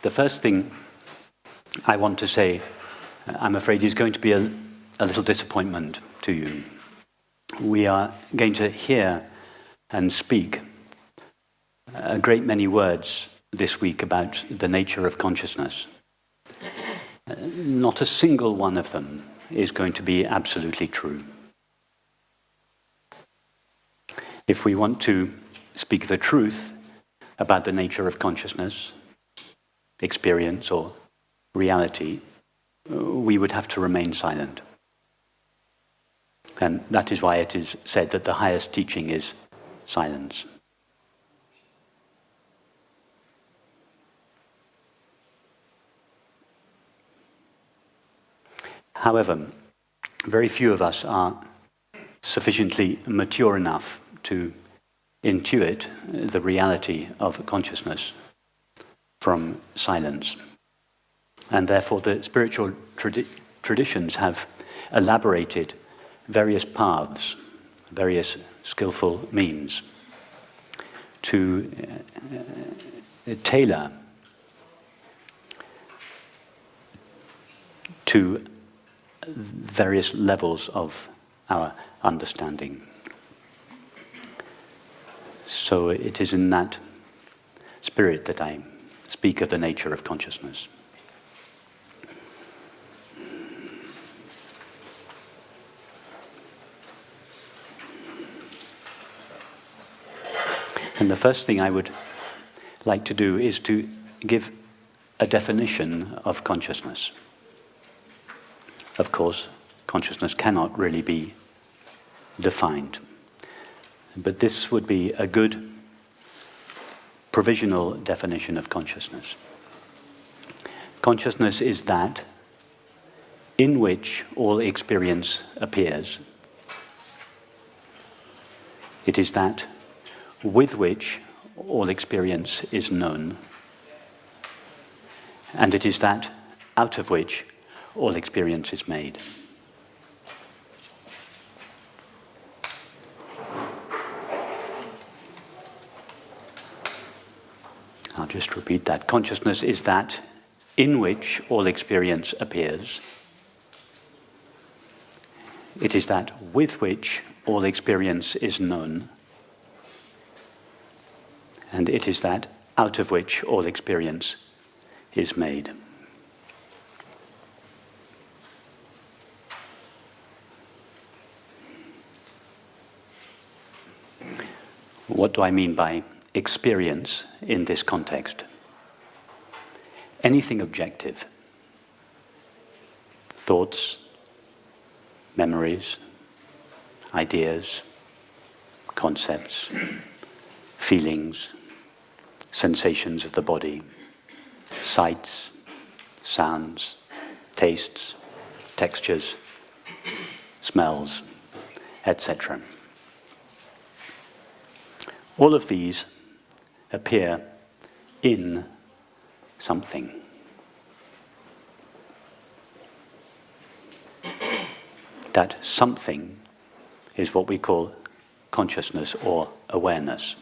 The first thing I want to say, I'm afraid, is going to be a little disappointment to you. We are going to hear and speak a great many words this week about the nature of consciousness. Not a single one of them is going to be absolutely true. If we want to speak the truth about the nature of consciousness, experience or reality, we would have to remain silent. And that is why it is said that the highest teaching is silence. However, very few of us are sufficiently mature enough to intuit the reality of consciousness from silence. And therefore the spiritual traditions have elaborated various paths, various skillful means to tailor to various levels of our understanding. So it is in that spirit that I speak of the nature of consciousness. And the first thing I would like to do is to give a definition of consciousness. Of course, consciousness cannot really be defined. But this would be a good provisional definition of consciousness. Consciousness is that in which all experience appears. It is that with which all experience is known. And it is that out of which all experience is made. I'll just repeat that. Consciousness is that in which all experience appears. It is that with which all experience is known. And it is that out of which all experience is made. What do I mean by experience in this context? Anything objective. Thoughts, memories, ideas, concepts, feelings, sensations of the body, sights, sounds, tastes, textures, smells, etc. All of these appear in something. That something is what we call consciousness or awareness.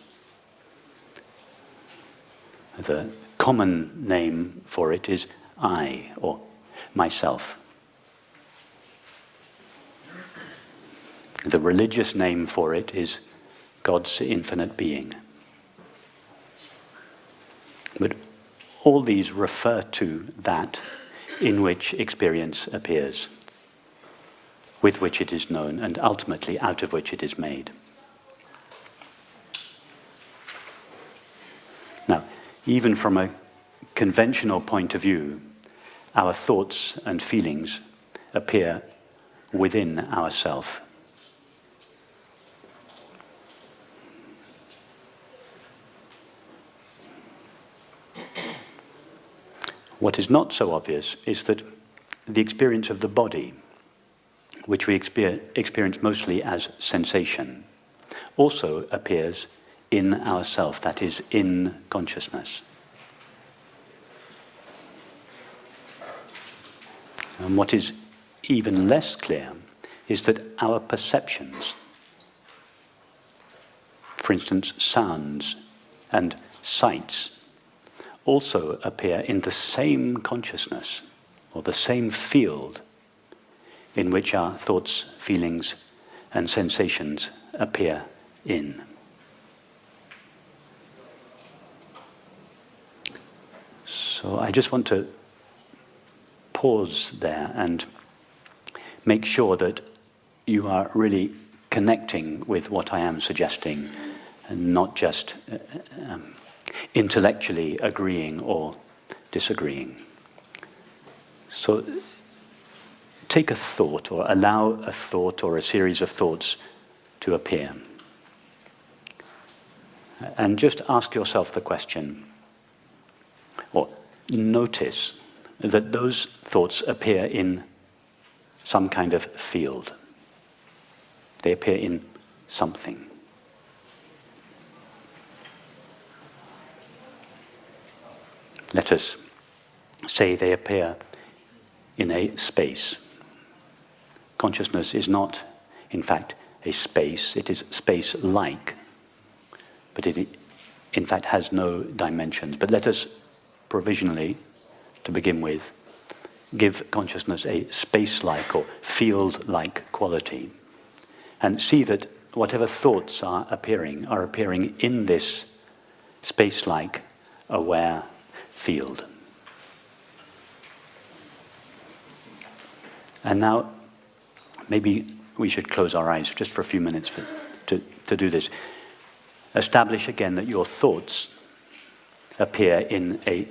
The common name for it is I, or myself. The religious name for it is God's infinite being. But all these refer to that in which experience appears, with which it is known, and ultimately out of which it is made. Now, even from a conventional point of view, our thoughts and feelings appear within ourself. What is not so obvious is that the experience of the body, which we experience mostly as sensation, also appears in ourself, that is, in consciousness. And what is even less clear is that our perceptions, for instance, sounds and sights, also appear in the same consciousness or the same field in which our thoughts, feelings, and sensations appear in. So I just want to pause there and make sure that you are really connecting with what I am suggesting and not just intellectually agreeing or disagreeing. So take a thought or allow a thought or a series of thoughts to appear. And just ask yourself the question, or notice that those thoughts appear in some kind of field. They appear in something. Let us say they appear in a space. Consciousness is not, in fact, a space. It is space-like, but it, in fact, has no dimensions. But let us provisionally, to begin with, give consciousness a space-like or field-like quality, and see that whatever thoughts are appearing in this space-like, aware field. And now, maybe we should close our eyes just for a few minutes to do this. Establish again that your thoughts appear in a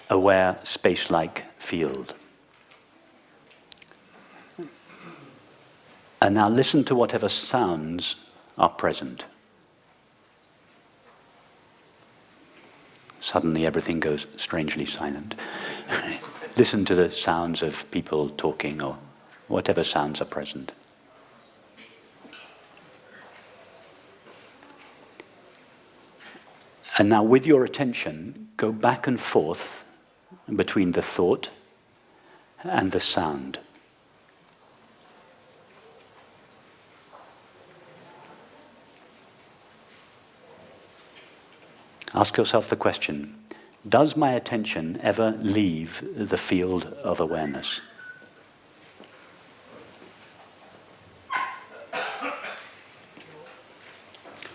aware space-like field. And now listen to whatever sounds are present. Suddenly everything goes strangely silent. Listen to the sounds of people talking or whatever sounds are present. And now with your attention, go back and forth between the thought and the sound. Ask yourself the question, does my attention ever leave the field of awareness?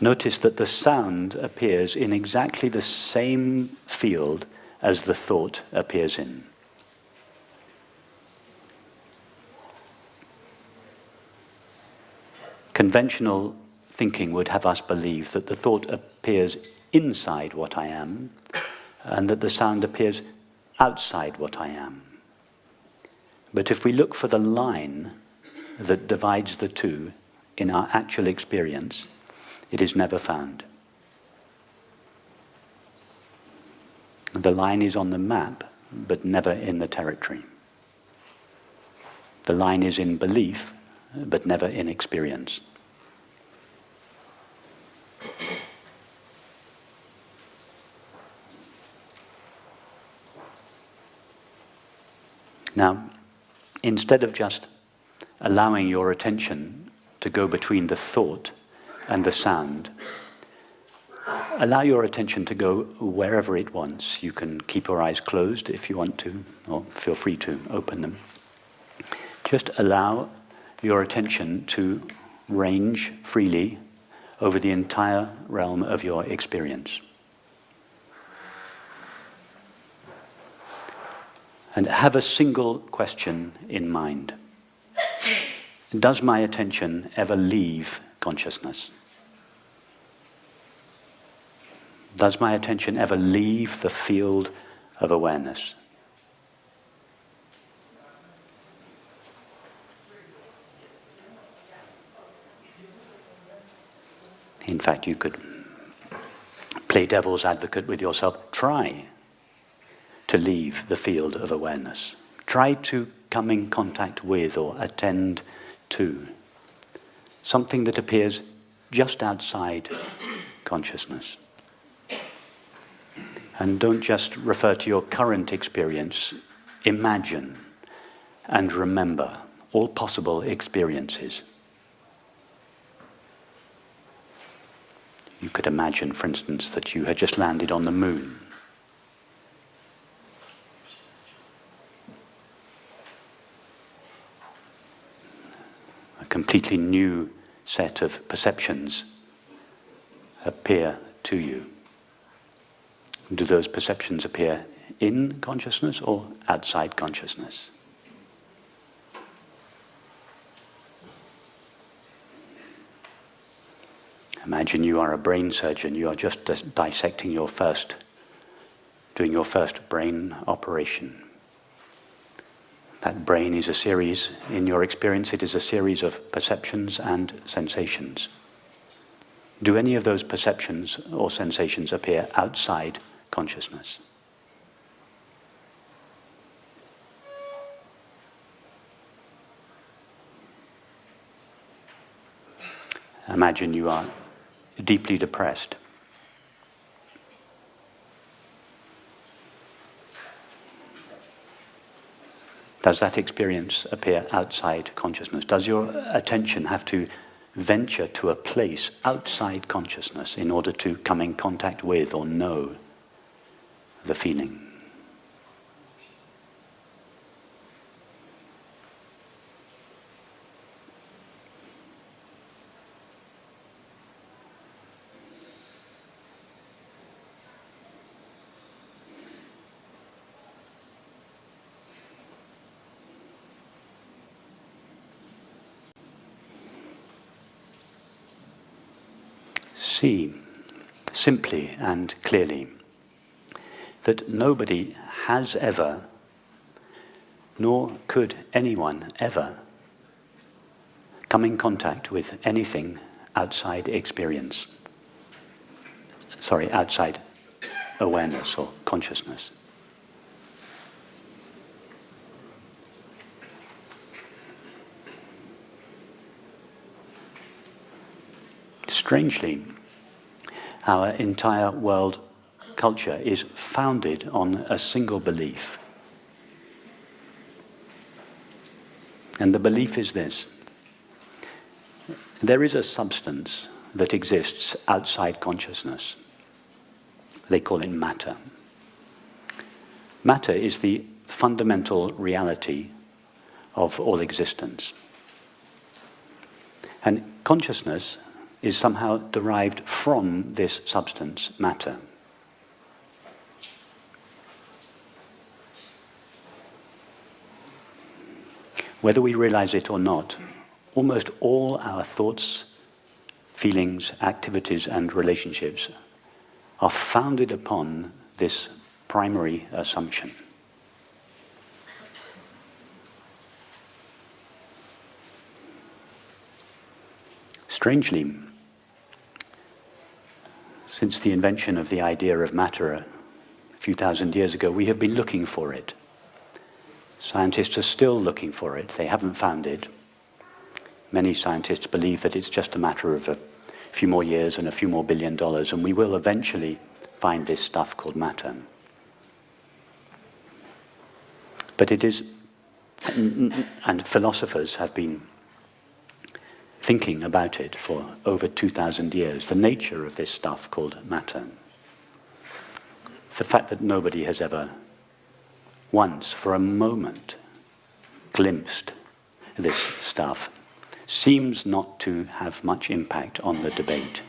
Notice that the sound appears in exactly the same field as the thought appears in. Conventional thinking would have us believe that the thought appears inside what I am, and that the sound appears outside what I am. But if we look for the line that divides the two in our actual experience, it is never found. The line is on the map, but never in the territory. The line is in belief, but never in experience. Now, instead of just allowing your attention to go between the thought and the sound, allow your attention to go wherever it wants. You can keep your eyes closed if you want to, or feel free to open them. Just allow your attention to range freely over the entire realm of your experience. And have a single question in mind. Does my attention ever leave consciousness? Does my attention ever leave the field of awareness? In fact, you could play devil's advocate with yourself. Try to leave the field of awareness. Try to come in contact with or attend to something that appears just outside consciousness. And don't just refer to your current experience. Imagine and remember all possible experiences. You could imagine, for instance, that you had just landed on the moon. completely new set of perceptions appear to you. Do those perceptions appear in consciousness or outside consciousness? Imagine you are a brain surgeon, you are just dissecting doing your first brain operation. That brain is a series, in your experience, it is a series of perceptions and sensations. Do any of those perceptions or sensations appear outside consciousness? Imagine you are deeply depressed. Does that experience appear outside consciousness? Does your attention have to venture to a place outside consciousness in order to come in contact with or know the feeling? See, simply and clearly, that nobody has ever, nor could anyone ever, come in contact with anything outside experience. Outside awareness or consciousness. Strangely, our entire world culture is founded on a single belief. And the belief is this: there is a substance that exists outside consciousness. They call it matter. Matter is the fundamental reality of all existence. And consciousness is somehow derived from this substance, matter. Whether we realize it or not, almost all our thoughts, feelings, activities, and relationships are founded upon this primary assumption. Strangely, since the invention of the idea of matter a few thousand years ago, we have been looking for it. Scientists are still looking for it. They haven't found it. Many scientists believe that it's just a matter of a few more years and a few more $1 billion, and we will eventually find this stuff called matter. But it is, and philosophers have been thinking about it for over 2,000 years, the nature of this stuff called matter. The fact that nobody has ever once, for a moment, glimpsed this stuff seems not to have much impact on the debate.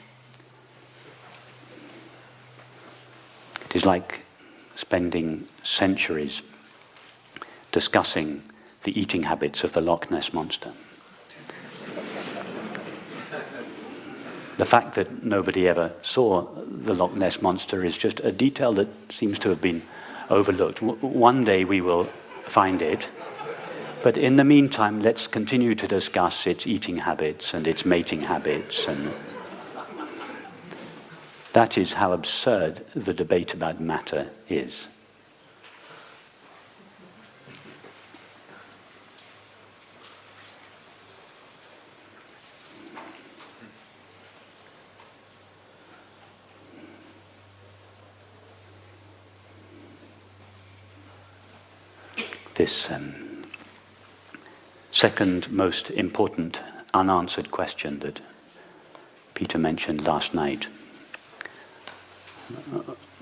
It is like spending centuries discussing the eating habits of the Loch Ness Monster. The fact that nobody ever saw the Loch Ness Monster is just a detail that seems to have been overlooked. One day we will find it, but in the meantime, let's continue to discuss its eating habits and its mating habits, and that is how absurd the debate about matter is. This second most important unanswered question that Peter mentioned last night.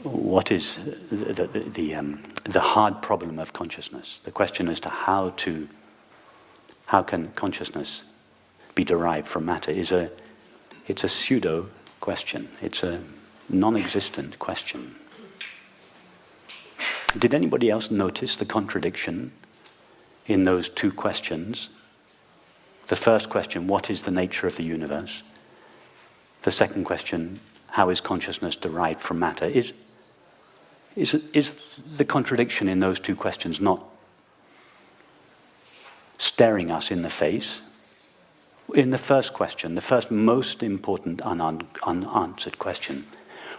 What is the hard problem of consciousness? The question as to how can consciousness be be derived from matter it's a pseudo question. It's a non-existent question. Did anybody else notice the contradiction in those two questions? The first question, what is the nature of the universe? The second question, how is consciousness derived from matter? Is the contradiction in those two questions not staring us in the face? In the first question, the first most important unanswered question,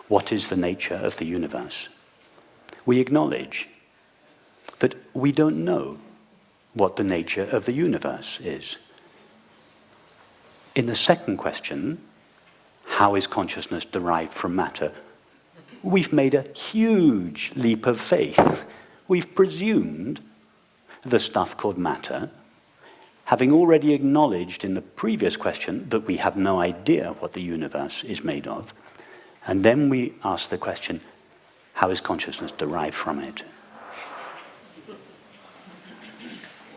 what is the nature of the universe? We acknowledge that we don't know what the nature of the universe is. In the second question, how is consciousness derived from matter? We've made a huge leap of faith. We've presumed the stuff called matter, having already acknowledged in the previous question that we have no idea what the universe is made of. And then we ask the question, how is consciousness derived from it?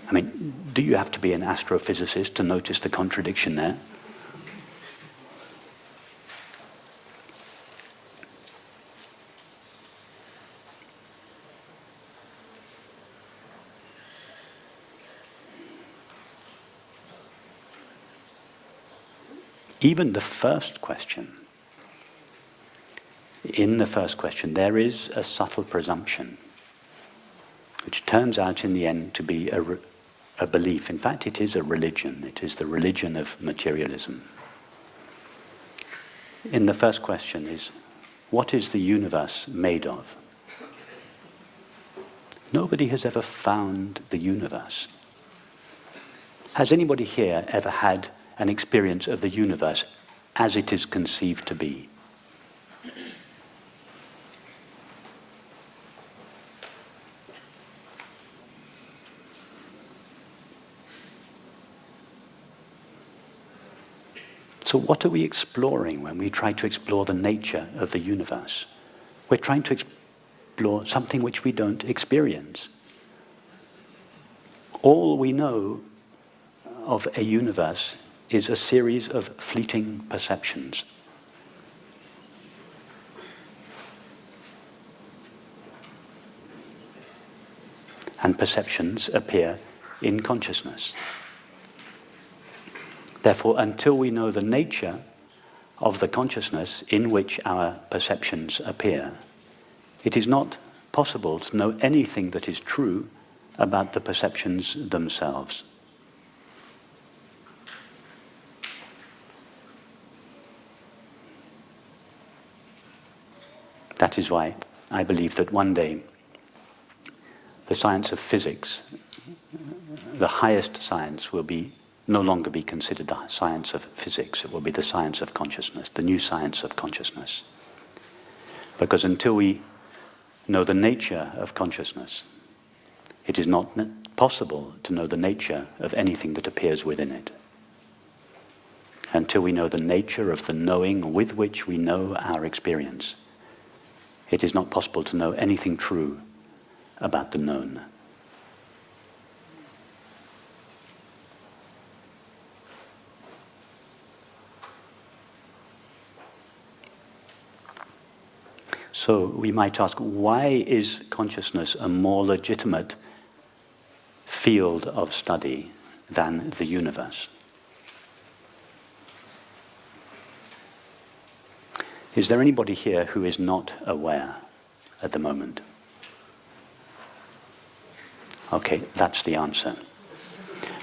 I mean, do you have to be an astrophysicist to notice the contradiction there? Even the first question, in the first question, there is a subtle presumption, which turns out in the end to be a belief. In fact, it is a religion. It is the religion of materialism. In the first question is, what is the universe made of? Nobody has ever found the universe. Has anybody here ever had an experience of the universe as it is conceived to be? So what are we exploring when we try to explore the nature of the universe? We're trying to explore something which we don't experience. All we know of a universe is a series of fleeting perceptions. And perceptions appear in consciousness. Therefore, until we know the nature of the consciousness in which our perceptions appear, it is not possible to know anything that is true about the perceptions themselves. That is why I believe that one day the science of physics, the highest science, will no longer be considered the science of physics. It will be the science of consciousness, the new science of consciousness. Because until we know the nature of consciousness, it is not possible to know the nature of anything that appears within it. Until we know the nature of the knowing with which we know our experience, it is not possible to know anything true about the known. So we might ask, why is consciousness a more legitimate field of study than the universe? Is there anybody here who is not aware at the moment? Okay, that's the answer.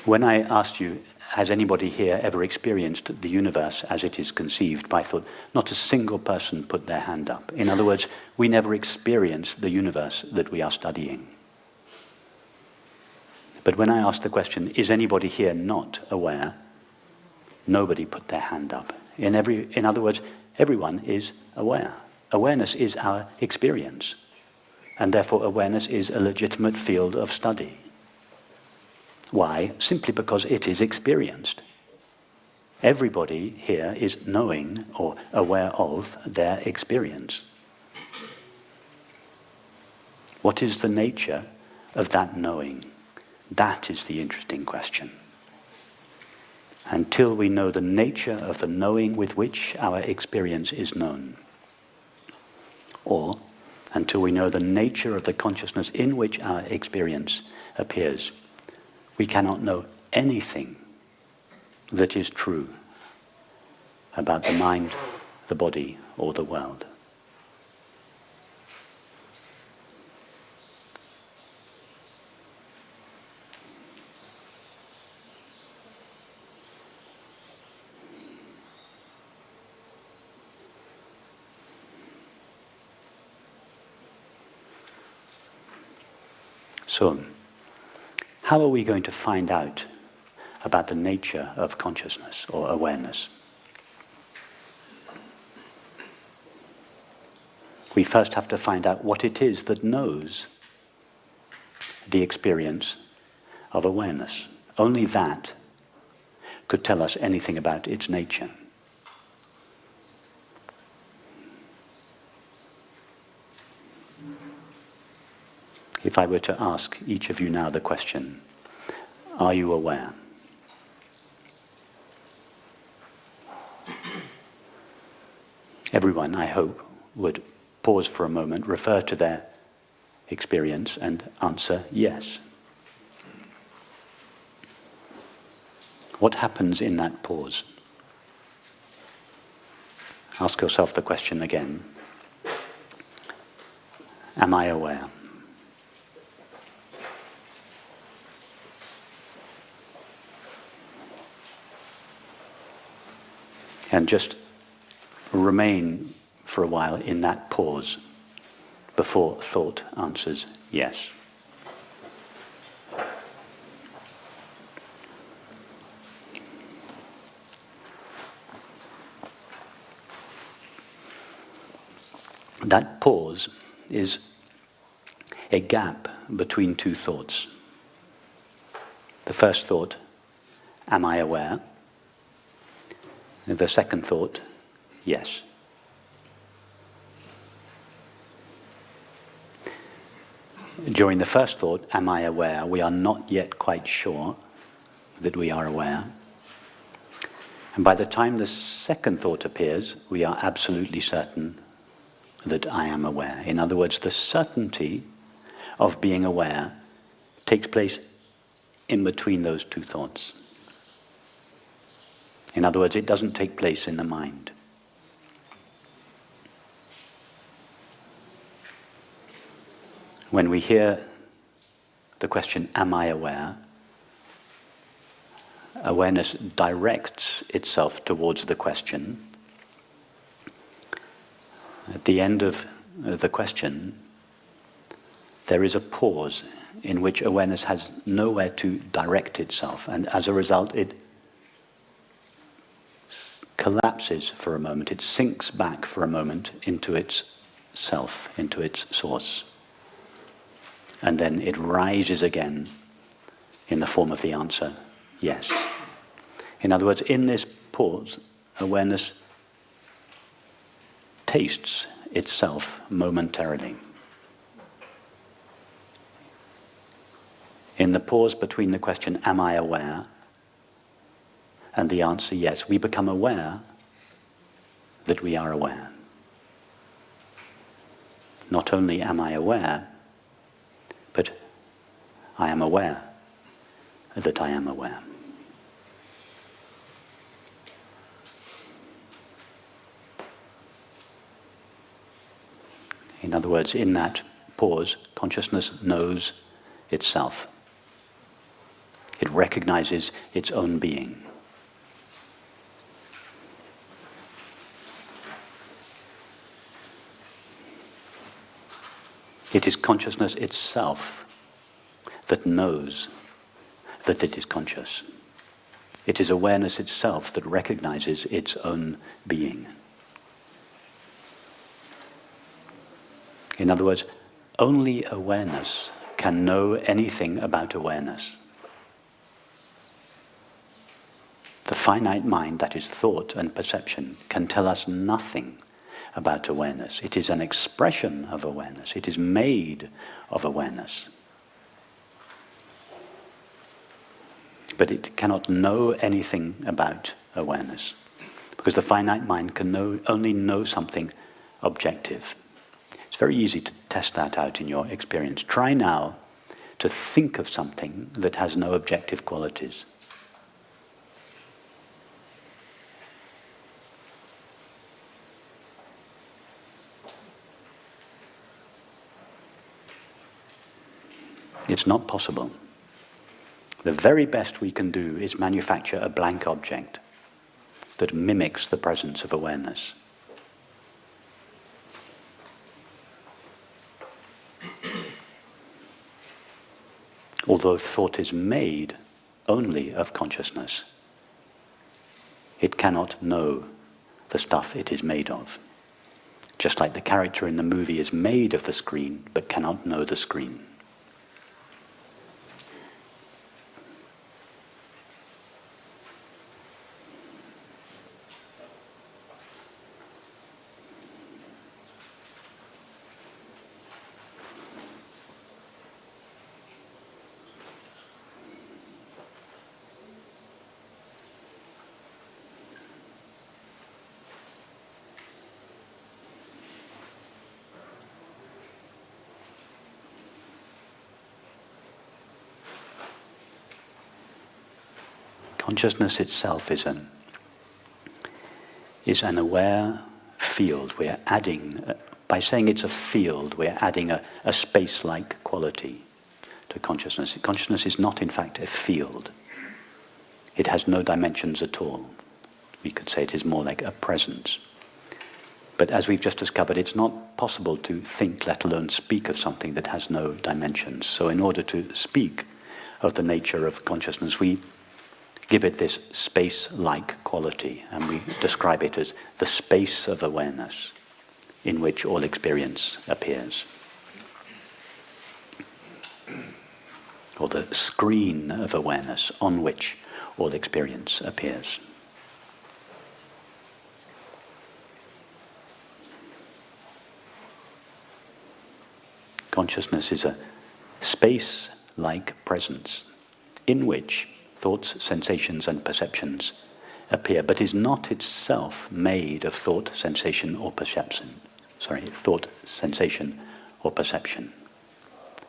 When I asked you, has anybody here ever experienced the universe as it is conceived, I thought not a single person put their hand up. In other words, we never experience the universe that we are studying. But when I asked the question, is anybody here not aware? Nobody put their hand up. In other words, everyone is aware. Awareness is our experience. And therefore awareness is a legitimate field of study. Why? Simply because it is experienced. Everybody here is knowing or aware of their experience. What is the nature of that knowing? That is the interesting question. until we know the nature of the knowing with which our experience is known, or until we know the nature of the consciousness in which our experience appears, we cannot know anything that is true about the mind, the body, or the world. So, how are we going to find out about the nature of consciousness or awareness? We first have to find out what it is that knows the experience of awareness. Only that could tell us anything about its nature. If I were to ask each of you now the question, are you aware? Everyone, I hope, would pause for a moment, refer to their experience and answer yes. What happens in that pause? Ask yourself the question again. Am I aware? And just remain for a while in that pause before thought answers yes. That pause is a gap between two thoughts. The first thought, am I aware? And the second thought, yes. During the first thought, am I aware, we are not yet quite sure that we are aware. And by the time the second thought appears, we are absolutely certain that I am aware. In other words, the certainty of being aware takes place in between those two thoughts. In other words, it doesn't take place in the mind. When we hear the question, am I aware? Awareness directs itself towards the question. At the end of the question, there is a pause in which awareness has nowhere to direct itself, and as a result it collapses for a moment, it sinks back for a moment into its self, into its source. And then it rises again in the form of the answer, yes. In other words, in this pause, awareness tastes itself momentarily. In the pause between the question, am I aware? And the answer, yes, we become aware that we are aware. Not only am I aware, but I am aware that I am aware. In other words, in that pause, consciousness knows itself. It recognizes its own being. It is consciousness itself that knows that it is conscious. It is awareness itself that recognizes its own being. In other words, only awareness can know anything about awareness. The finite mind, that is thought and perception, can tell us nothing about awareness. It is an expression of awareness. It is made of awareness. But it cannot know anything about awareness, because the finite mind can only know something objective. It's very easy to test that out in your experience. Try now to think of something that has no objective qualities. It's not possible. The very best we can do is manufacture a blank object that mimics the presence of awareness. Although thought is made only of consciousness, it cannot know the stuff it is made of. Just like the character in the movie is made of the screen, but cannot know the screen. Consciousness itself is an aware field. We're adding, by saying it's a field, we're adding a space-like quality to consciousness. Consciousness is not, in fact, a field. It has no dimensions at all. We could say it is more like a presence. But as we've just discovered, it's not possible to think, let alone speak, of something that has no dimensions. So in order to speak of the nature of consciousness, we give it this space-like quality, and we describe it as the space of awareness in which all experience appears. Or the screen of awareness on which all experience appears. Consciousness is a space-like presence in which thoughts, sensations, and perceptions appear, but is not itself made of thought, sensation, or perception. Thought, sensation, or perception.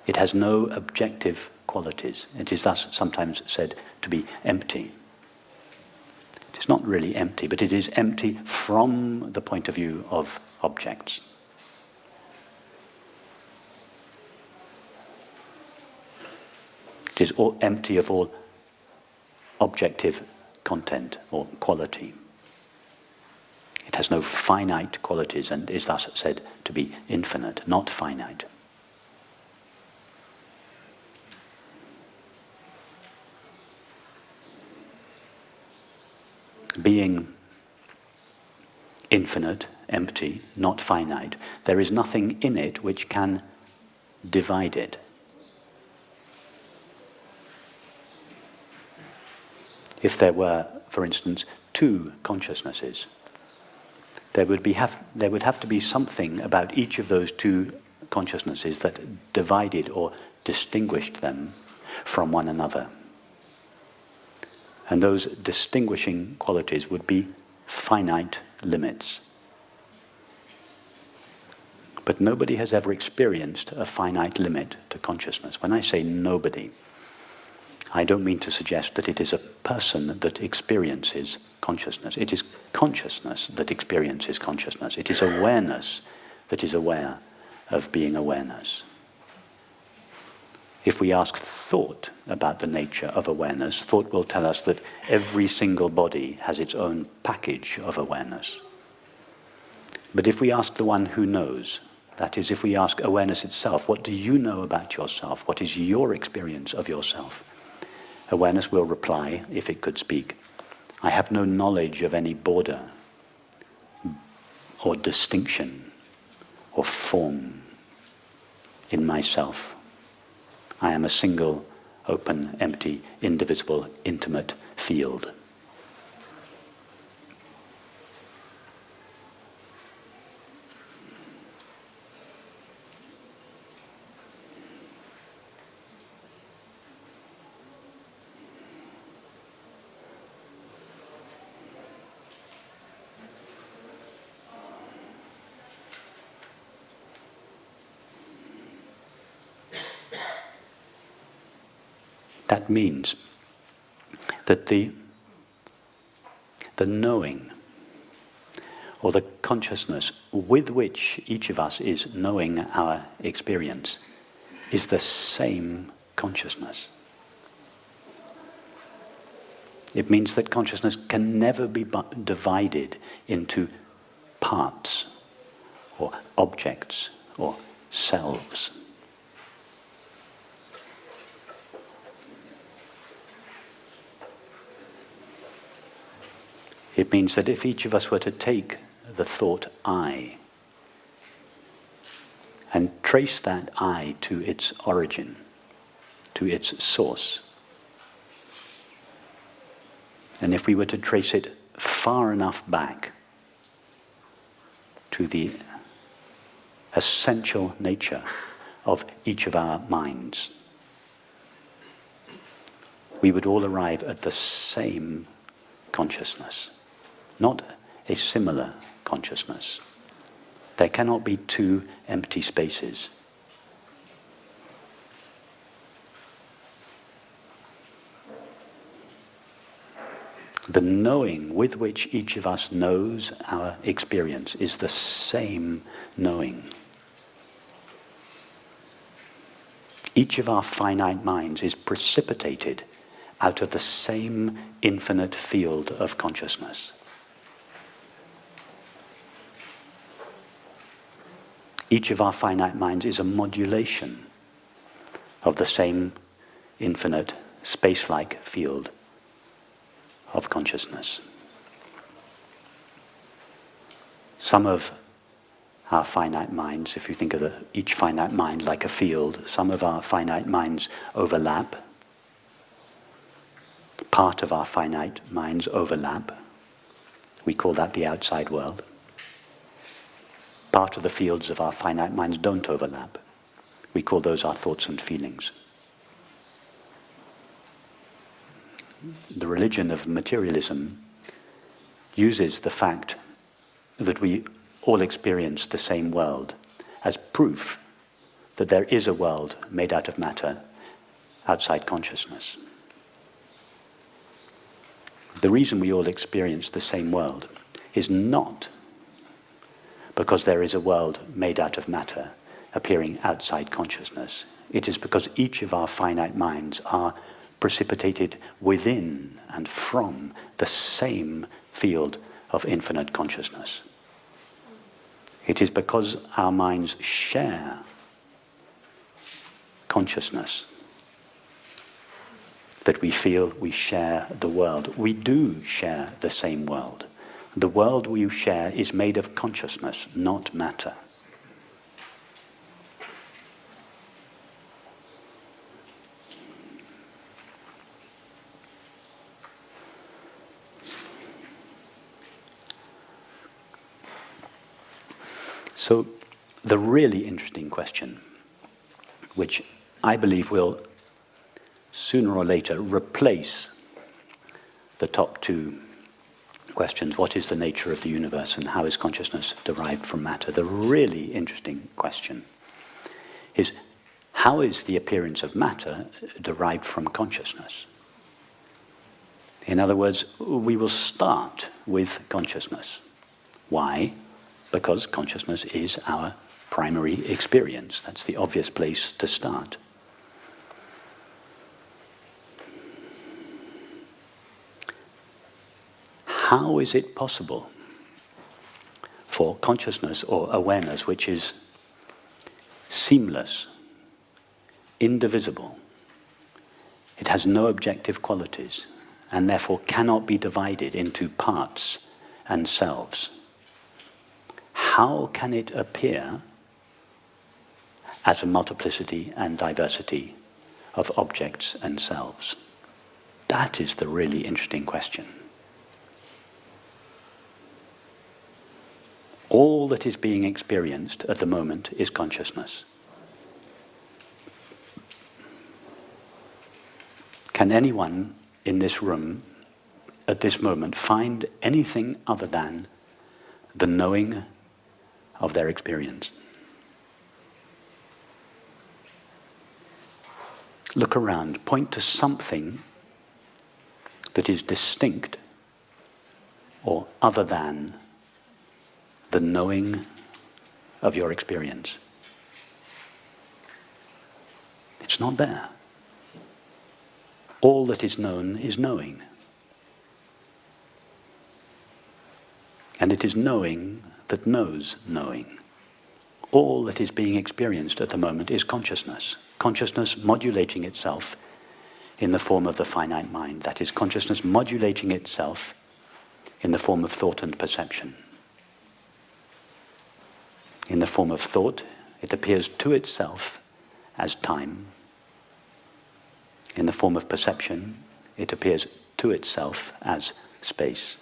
It has no objective qualities. It is thus sometimes said to be empty. It is not really empty, but it is empty from the point of view of objects. It is all empty of all objective content or quality. It has no finite qualities and is thus said to be infinite, not finite. Being infinite, empty, not finite, there is nothing in it which can divide it. If there were, for instance, two consciousnesses, there would have to be something about each of those two consciousnesses that divided or distinguished them from one another. And those distinguishing qualities would be finite limits. But nobody has ever experienced a finite limit to consciousness. When I say nobody, I don't mean to suggest that it is a person that experiences consciousness. It is consciousness that experiences consciousness. It is awareness that is aware of being awareness. If we ask thought about the nature of awareness, thought will tell us that every single body has its own package of awareness. But if we ask the one who knows, that is, if we ask awareness itself, what do you know about yourself? What is your experience of yourself? Awareness will reply, if it could speak, I have no knowledge of any border or distinction or form in myself. I am a single, open, empty, indivisible, intimate field. That means that the knowing, or the consciousness with which each of us is knowing our experience, is the same consciousness. It means that consciousness can never be divided into parts, or objects, or selves. It means that if each of us were to take the thought I and trace that I to its origin, to its source, and if we were to trace it far enough back to the essential nature of each of our minds, we would all arrive at the same consciousness, not a similar consciousness. There cannot be two empty spaces. The knowing with which each of us knows our experience is the same knowing. Each of our finite minds is precipitated out of the same infinite field of consciousness. Each of our finite minds is a modulation of the same infinite space-like field of consciousness. Some of our finite minds, if you think of each finite mind like a field, some of our finite minds overlap. Part of our finite minds overlap. We call that the outside world. Part of the fields of our finite minds don't overlap. We call those our thoughts and feelings. The religion of materialism uses the fact that we all experience the same world as proof that there is a world made out of matter outside consciousness. The reason we all experience the same world is not because there is a world made out of matter appearing outside consciousness. It is because each of our finite minds are precipitated within and from the same field of infinite consciousness. It is because our minds share consciousness that we feel we share the world. We do share the same world. The world we share is made of consciousness, not matter. So the really interesting question, which I believe will sooner or later replace the top two questions, what is the nature of the universe and how is consciousness derived from matter? The really interesting question is, how is the appearance of matter derived from consciousness? In other words, we will start with consciousness. Why? Because consciousness is our primary experience. That's the obvious place to start. How is it possible for consciousness or awareness, which is seamless, indivisible, it has no objective qualities, and therefore cannot be divided into parts and selves, how can it appear as a multiplicity and diversity of objects and selves? That is the really interesting question. All that is being experienced at the moment is consciousness. Can anyone in this room at this moment find anything other than the knowing of their experience? Look around, point to something that is distinct or other than the knowing of your experience. It's not there. All that is known is knowing. And it is knowing that knows knowing. All that is being experienced at the moment is consciousness. Consciousness modulating itself in the form of the finite mind. That is, consciousness modulating itself in the form of thought and perception. In the form of thought, it appears to itself as time. In the form of perception, it appears to itself as space.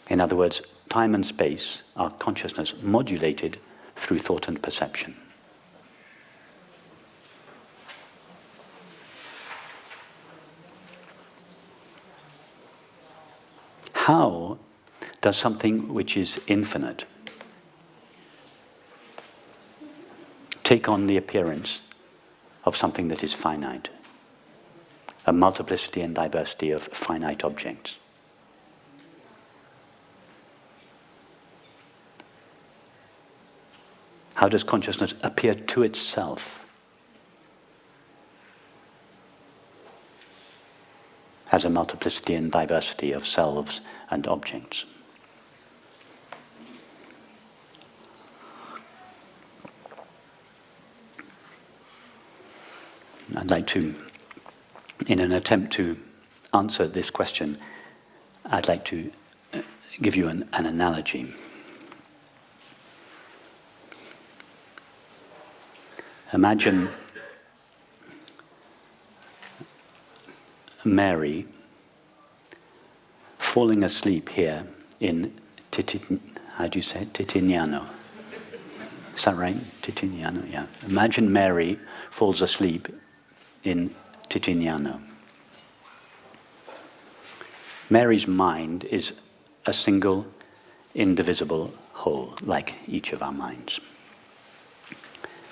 In other words, time and space are consciousness modulated through thought and perception. How does something which is infinite take on the appearance of something that is finite? A multiplicity and diversity of finite objects. How does consciousness appear to itself as a multiplicity and diversity of selves and objects? I'd like to, in an attempt to answer this question, I'd like to give you an analogy. Imagine Mary falling asleep here in Titignano. Is that right? Titignano, yeah. Imagine Mary falls asleep in Titignano. Mary's mind is a single, indivisible whole, like each of our minds.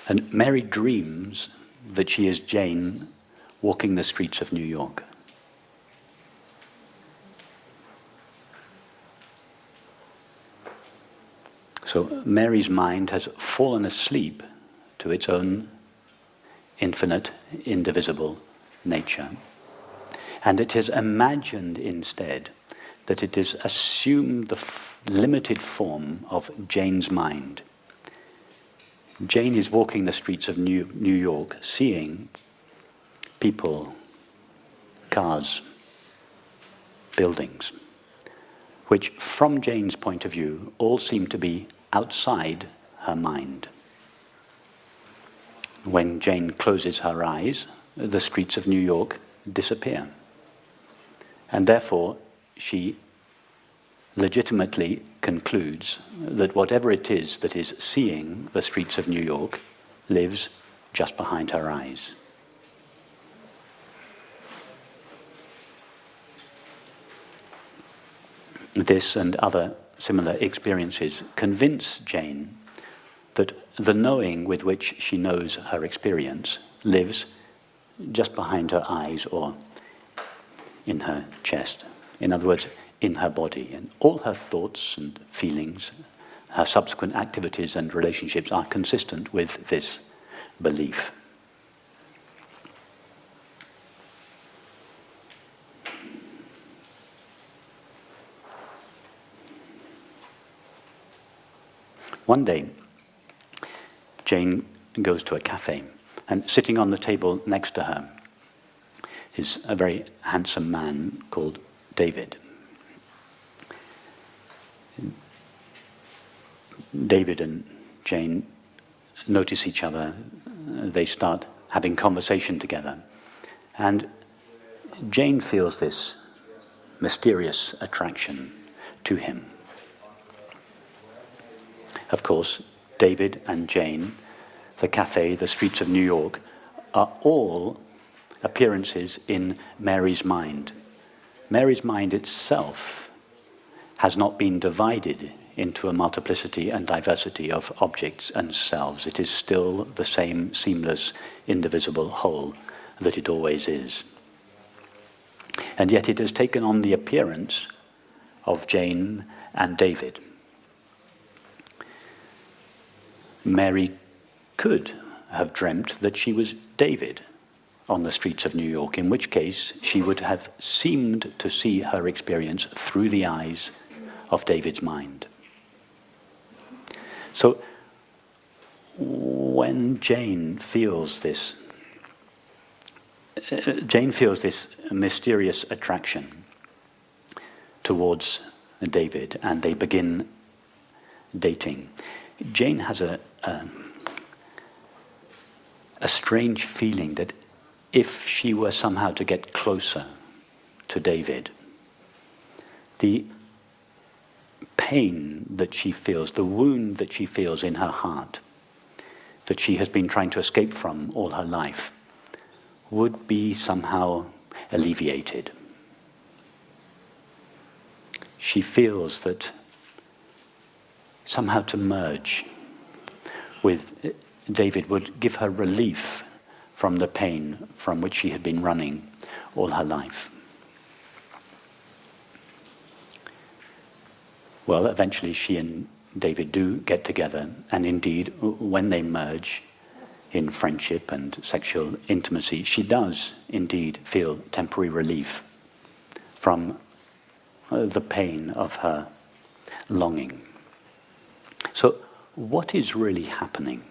And Mary dreams that she is Jane walking the streets of New York. So Mary's mind has fallen asleep to its own infinite, indivisible nature. And it has imagined instead that it has assumed the limited form of Jane's mind. Jane is walking the streets of New York, seeing people, cars, buildings, which from Jane's point of view all seem to be outside her mind. When Jane closes her eyes, the streets of New York disappear. And therefore, she legitimately concludes that whatever it is that is seeing the streets of New York lives just behind her eyes. This and other similar experiences convince Jane that the knowing with which she knows her experience lives just behind her eyes or in her chest. In other words, in her body. And all her thoughts and feelings, her subsequent activities and relationships are consistent with this belief. One day, Jane goes to a cafe, and sitting on the table next to her is a very handsome man called David. David and Jane notice each other. They start having conversation together. And Jane feels this mysterious attraction to him. Of course, David and Jane, the cafe, the streets of New York, are all appearances in Mary's mind. Mary's mind itself has not been divided into a multiplicity and diversity of objects and selves. It is still the same seamless, indivisible whole that it always is. And yet it has taken on the appearance of Jane and David. Mary could have dreamt that she was David on the streets of New York, in which case she would have seemed to see her experience through the eyes of David's mind. So when Jane feels this mysterious attraction towards David, and they begin dating. Jane has a strange feeling that if she were somehow to get closer to David, the pain that she feels, the wound that she feels in her heart, that she has been trying to escape from all her life, would be somehow alleviated. She feels that somehow to merge with David would give her relief from the pain from which she had been running all her life. Well, eventually she and David do get together, and indeed, when they merge in friendship and sexual intimacy, she does indeed feel temporary relief from the pain of her longing. So, what is really happening?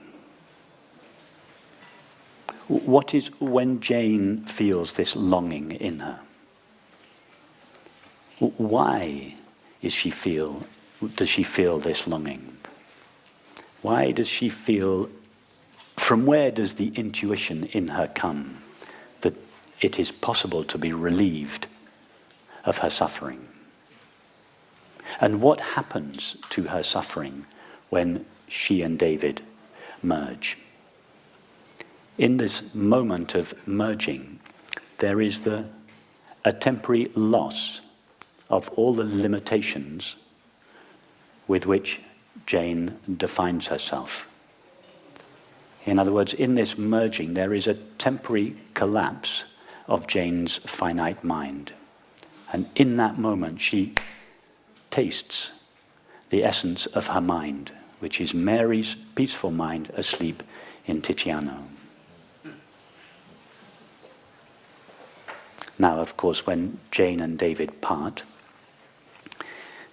What is when Jane feels this longing in her? Why does she feel this longing? Why does she feel, from where does the intuition in her come that it is possible to be relieved of her suffering? And what happens to her suffering when she and David merge? In this moment of merging, there is a temporary loss of all the limitations with which Jane defines herself. In other words, in this merging, there is a temporary collapse of Jane's finite mind. And in that moment, she tastes the essence of her mind, which is Mary's peaceful mind asleep in Titiano. Now, of course, when Jane and David part,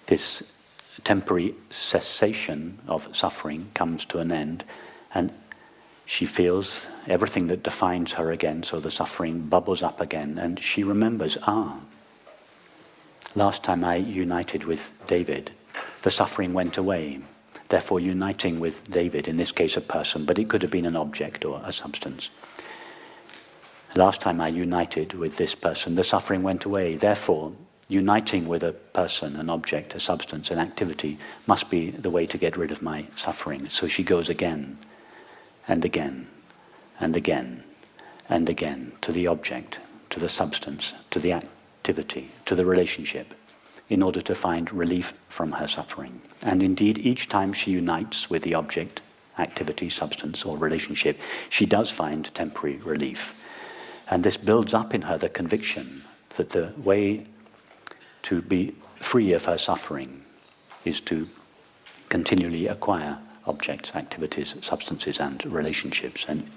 this temporary cessation of suffering comes to an end, and she feels everything that defines her again, so the suffering bubbles up again, and she remembers, last time I united with David, the suffering went away. Therefore, uniting with David, in this case a person, but it could have been an object or a substance. Last time I united with this person, the suffering went away. Therefore, uniting with a person, an object, a substance, an activity must be the way to get rid of my suffering. So she goes again and again and again and again to the object, to the substance, to the activity, to the relationship, in order to find relief from her suffering. And indeed, each time she unites with the object, activity, substance, or relationship, she does find temporary relief. And this builds up in her the conviction that the way to be free of her suffering is to continually acquire objects, activities, substances, and relationships. And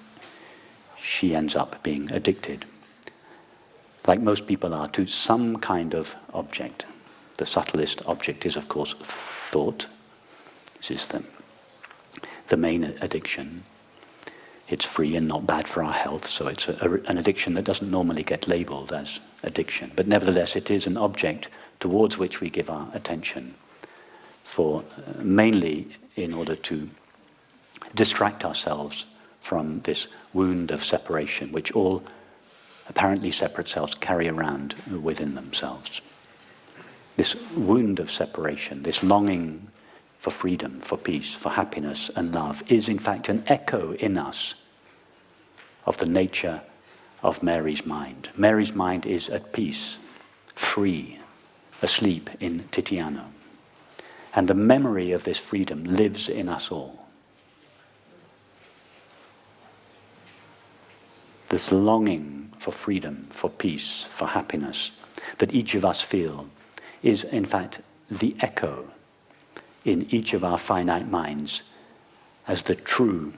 she ends up being addicted, like most people are, to some kind of object. The subtlest object is, of course, thought. This is the main addiction. It's free and not bad for our health, so it's an addiction that doesn't normally get labeled as addiction. But nevertheless, it is an object towards which we give our attention, for mainly in order to distract ourselves from this wound of separation, which all apparently separate selves carry around within themselves. This wound of separation, this longing for freedom, for peace, for happiness and love, is in fact an echo in us of the nature of Mary's mind. Mary's mind is at peace, free, asleep in Titiano. And the memory of this freedom lives in us all. This longing for freedom, for peace, for happiness, that each of us feel, is in fact the echo in each of our finite minds as the true,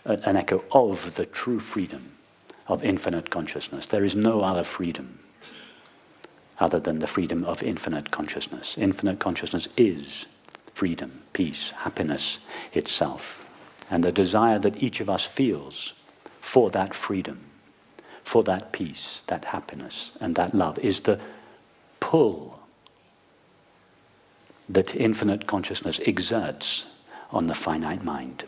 an echo of the true freedom of infinite consciousness. There is no other freedom other than the freedom of infinite consciousness. Infinite consciousness is freedom, peace, happiness itself. And the desire that each of us feels for that freedom, for that peace, that happiness, and that love is the pull that infinite consciousness exerts on the finite mind.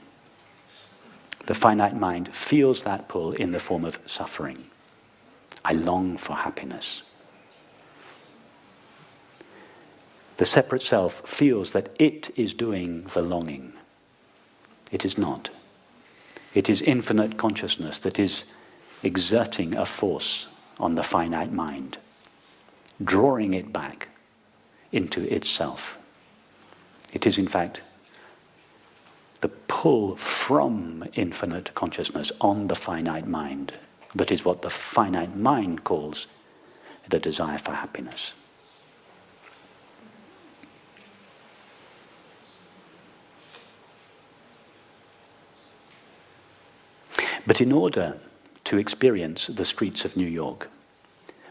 The finite mind feels that pull in the form of suffering. I long for happiness. The separate self feels that it is doing the longing. It is not. It is infinite consciousness that is exerting a force on the finite mind, drawing it back into itself. It is in fact the pull from infinite consciousness on the finite mind that is what the finite mind calls the desire for happiness. But in order to experience the streets of New York,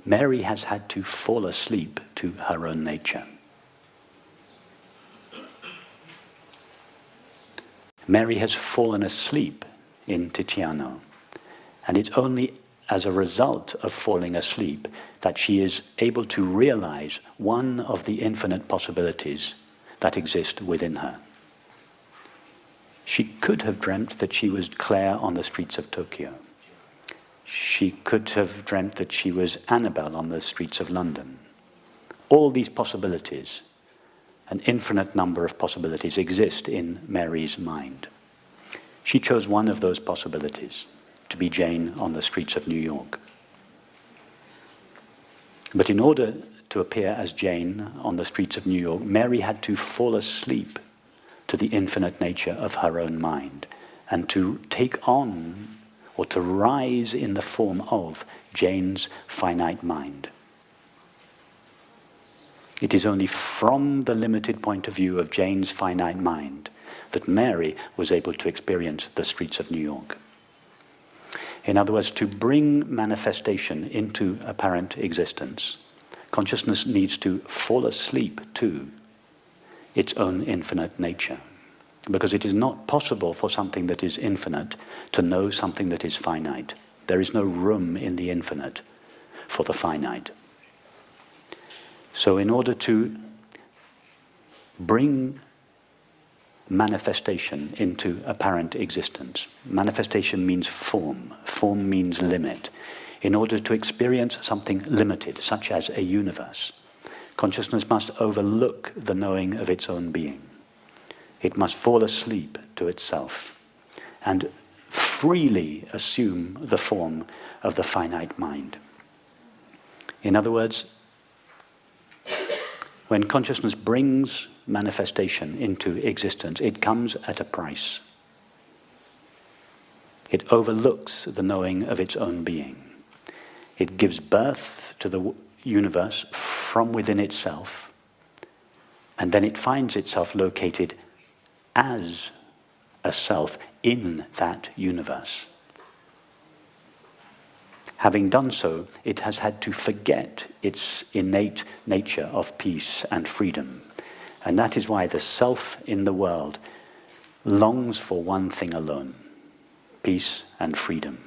Mary has had to fall asleep to her own nature. Mary has fallen asleep in Tiziano, and it's only as a result of falling asleep that she is able to realize one of the infinite possibilities that exist within her. She could have dreamt that she was Claire on the streets of Tokyo. She could have dreamt that she was Annabelle on the streets of London. All these possibilities, an infinite number of possibilities, exist in Mary's mind. She chose one of those possibilities, to be Jane on the streets of New York. But in order to appear as Jane on the streets of New York, Mary had to fall asleep to the infinite nature of her own mind and to take on or to rise in the form of Jane's finite mind. It is only from the limited point of view of Jane's finite mind that Mary was able to experience the streets of New York. In other words, to bring manifestation into apparent existence, consciousness needs to fall asleep to its own infinite nature. Because it is not possible for something that is infinite to know something that is finite. There is no room in the infinite for the finite. So in order to bring manifestation into apparent existence, manifestation means form. Form means limit. In order to experience something limited, such as a universe, consciousness must overlook the knowing of its own being. It must fall asleep to itself and freely assume the form of the finite mind. In other words, when consciousness brings manifestation into existence, it comes at a price. It overlooks the knowing of its own being. It gives birth to the universe from within itself, and then it finds itself located as a self in that universe. Having done so, it has had to forget its innate nature of peace and freedom. And that is why the self in the world longs for one thing alone: peace and freedom.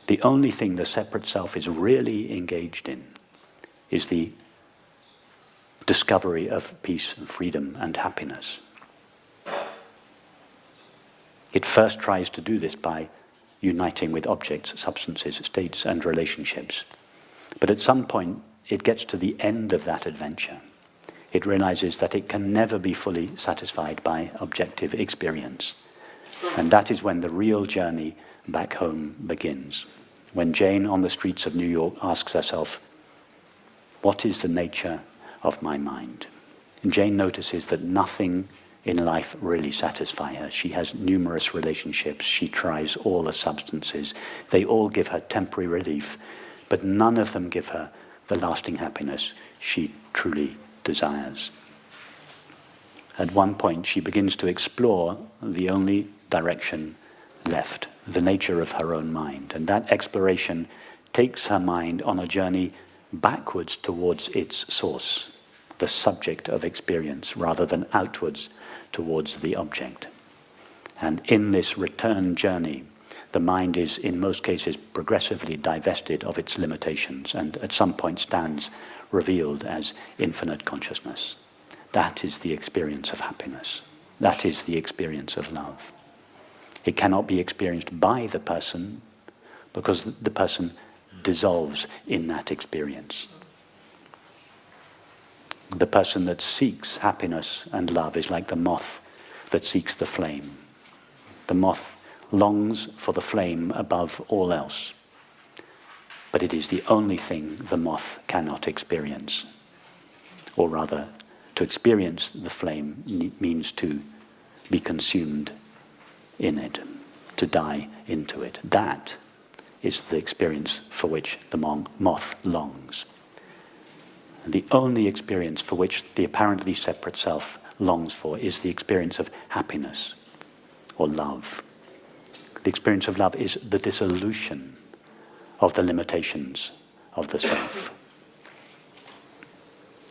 The only thing the separate self is really engaged in is the discovery of peace and freedom and happiness. It first tries to do this by uniting with objects, substances, states, and relationships. But at some point, it gets to the end of that adventure. It realizes that it can never be fully satisfied by objective experience. And that is when the real journey back home begins. When Jane on the streets of New York asks herself, what is the nature of my mind? And Jane notices that nothing in life really satisfy her. She has numerous relationships. She tries all the substances. They all give her temporary relief, but none of them give her the lasting happiness she truly desires. At one point, she begins to explore the only direction left, the nature of her own mind. And that exploration takes her mind on a journey backwards towards its source, the subject of experience, rather than outwards towards the object. And in this return journey, the mind is, in most cases, progressively divested of its limitations and at some point stands revealed as infinite consciousness. That is the experience of happiness. That is the experience of love. It cannot be experienced by the person because the person dissolves in that experience. The person that seeks happiness and love is like the moth that seeks the flame. The moth longs for the flame above all else, but it is the only thing the moth cannot experience. Or rather, to experience the flame means to be consumed in it, to die into it. That is the experience for which the moth longs. The only experience for which the apparently separate self longs for is the experience of happiness or love. The experience of love is the dissolution of the limitations of the self.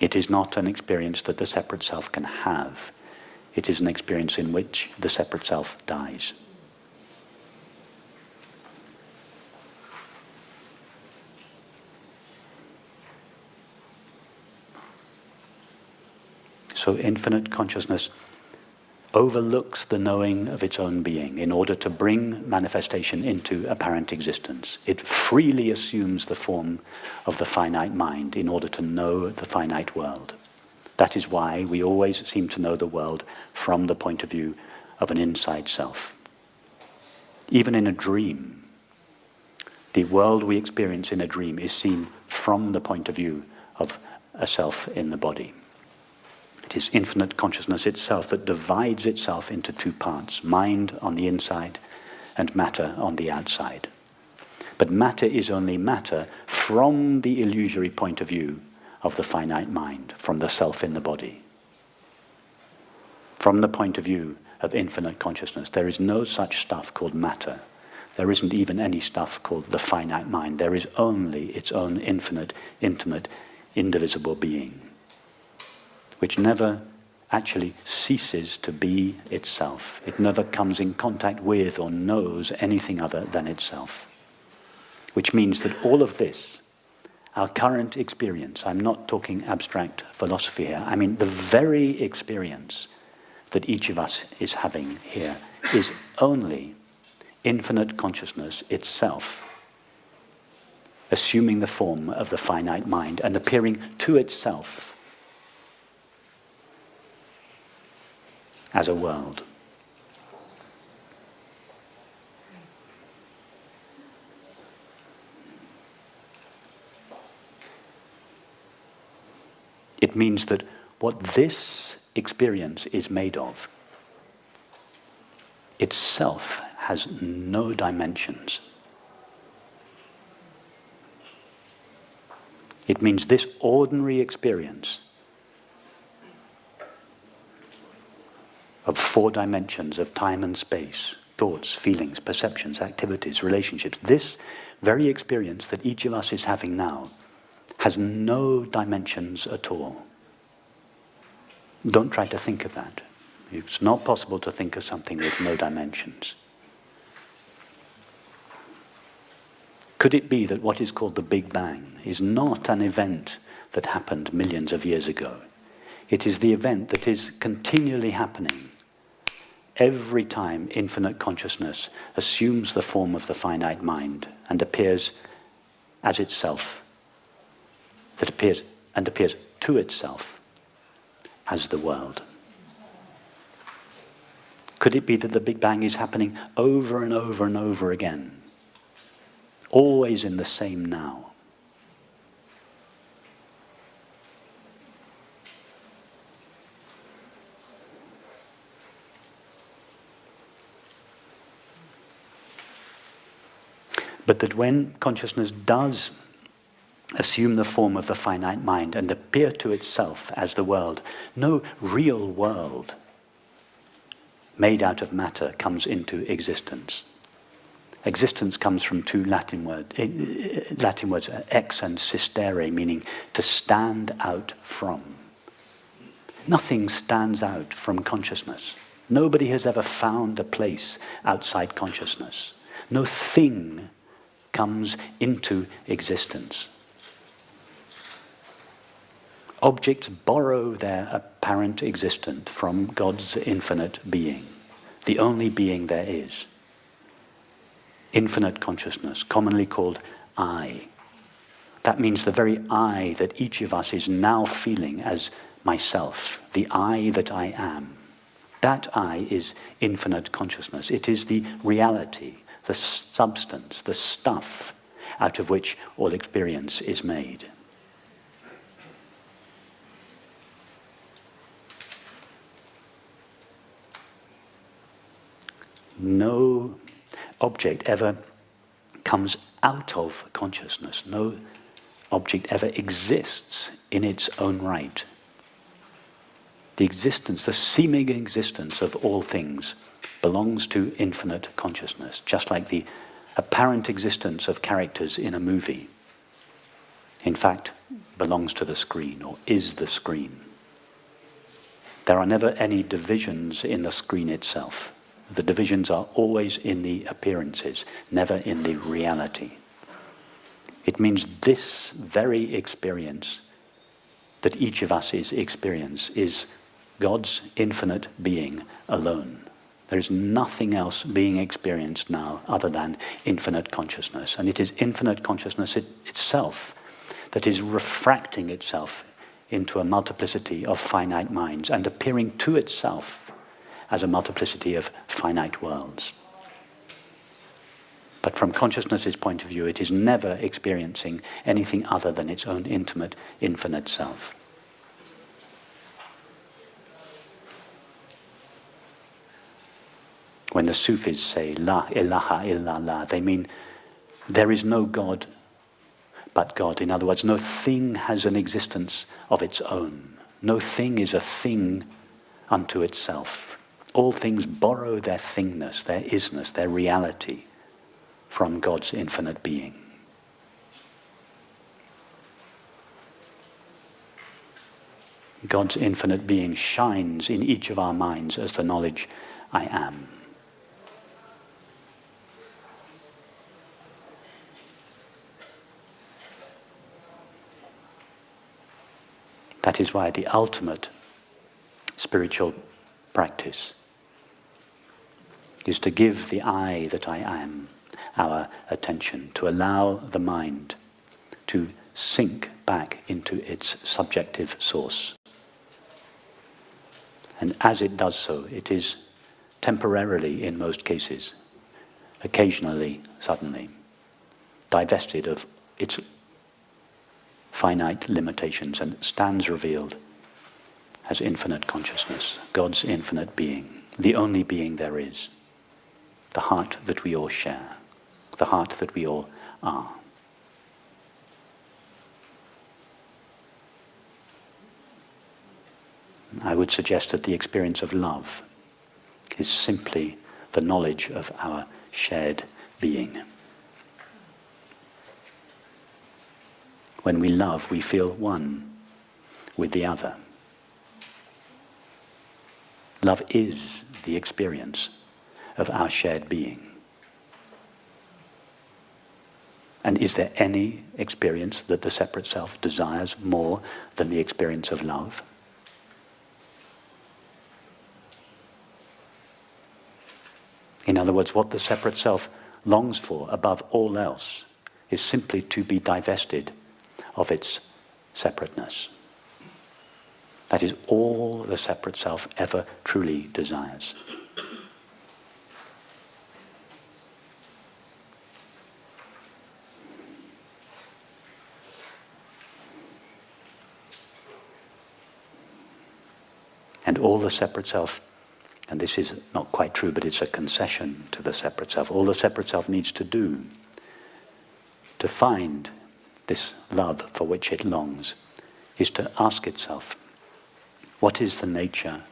It is not an experience that the separate self can have. It is an experience in which the separate self dies. So infinite consciousness overlooks the knowing of its own being in order to bring manifestation into apparent existence. It freely assumes the form of the finite mind in order to know the finite world. That is why we always seem to know the world from the point of view of an inside self. Even in a dream, the world we experience in a dream is seen from the point of view of a self in the body. It is infinite consciousness itself that divides itself into two parts, mind on the inside and matter on the outside. But matter is only matter from the illusory point of view of the finite mind, from the self in the body. From the point of view of infinite consciousness, there is no such stuff called matter. There isn't even any stuff called the finite mind. There is only its own infinite, intimate, indivisible being, which never actually ceases to be itself. It never comes in contact with or knows anything other than itself. Which means that all of this, our current experience, I'm not talking abstract philosophy here, I mean the very experience that each of us is having here is only infinite consciousness itself, assuming the form of the finite mind and appearing to itself as a world. It means that what this experience is made of itself has no dimensions. It means this ordinary experience of four dimensions of time and space, thoughts, feelings, perceptions, activities, relationships, this very experience that each of us is having now has no dimensions at all. Don't try to think of that. It's not possible to think of something with no dimensions. Could it be that what is called the Big Bang is not an event that happened millions of years ago? It is the event that is continually happening every time infinite consciousness assumes the form of the finite mind and appears as itself, that appears to itself as the world. Could it be that the Big Bang is happening over and over and over again, always in the same now? But that when consciousness does assume the form of the finite mind and appear to itself as the world, no real world made out of matter comes into existence. Existence comes from two Latin words, ex and sistere, meaning to stand out from. Nothing stands out from consciousness. Nobody has ever found a place outside consciousness. No thing comes into existence. Objects borrow their apparent existence from God's infinite being, the only being there is. Infinite consciousness, commonly called I. That means the very I that each of us is now feeling as myself, the I that I am. That I is infinite consciousness. It is the reality, the substance, the stuff out of which all experience is made. No object ever comes out of consciousness. No object ever exists in its own right. The existence, the seeming existence of all things belongs to infinite consciousness, just like the apparent existence of characters in a movie, in fact, belongs to the screen or is the screen. There are never any divisions in the screen itself. The divisions are always in the appearances, never in the reality. It means this very experience that each of us is God's infinite being alone. There is nothing else being experienced now other than infinite consciousness. And it is infinite consciousness itself that is refracting itself into a multiplicity of finite minds and appearing to itself as a multiplicity of finite worlds. But from consciousness's point of view, it is never experiencing anything other than its own intimate, infinite self. When the Sufis say, La ilaha illallah, they mean there is no God but God. In other words, no thing has an existence of its own. No thing is a thing unto itself. All things borrow their thingness, their isness, their reality from God's infinite being. God's infinite being shines in each of our minds as the knowledge I am. That is why the ultimate spiritual practice is to give the I that I am our attention, to allow the mind to sink back into its subjective source. And as it does so, it is temporarily, in most cases, occasionally, suddenly, divested of its finite limitations and stands revealed as infinite consciousness, God's infinite being, the only being there is, the heart that we all share, the heart that we all are. I would suggest that the experience of love is simply the knowledge of our shared being. When we love, we feel one with the other. Love is the experience of our shared being. And is there any experience that the separate self desires more than the experience of love? In other words, what the separate self longs for above all else is simply to be divested of its separateness. That is all the separate self ever truly desires. And all the separate self, and this is not quite true, but it's a concession to the separate self, all the separate self needs to do To find this love for which it longs is to ask itself, what is the nature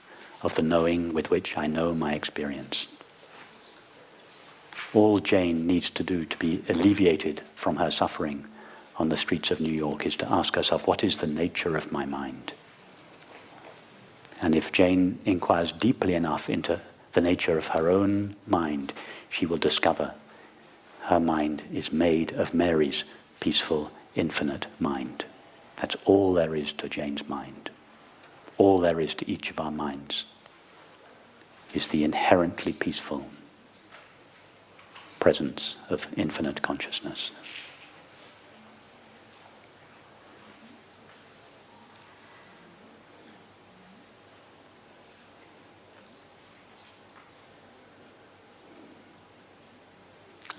of the knowing with which I know my experience? All Jane needs to do to be alleviated from her suffering on the streets of New York is to ask herself, what is the nature of my mind? And if Jane inquires deeply enough into the nature of her own mind, she will discover her mind is made of Mary's peaceful, infinite mind. That's all there is to Jane's mind. All there is to each of our minds is the inherently peaceful presence of infinite consciousness.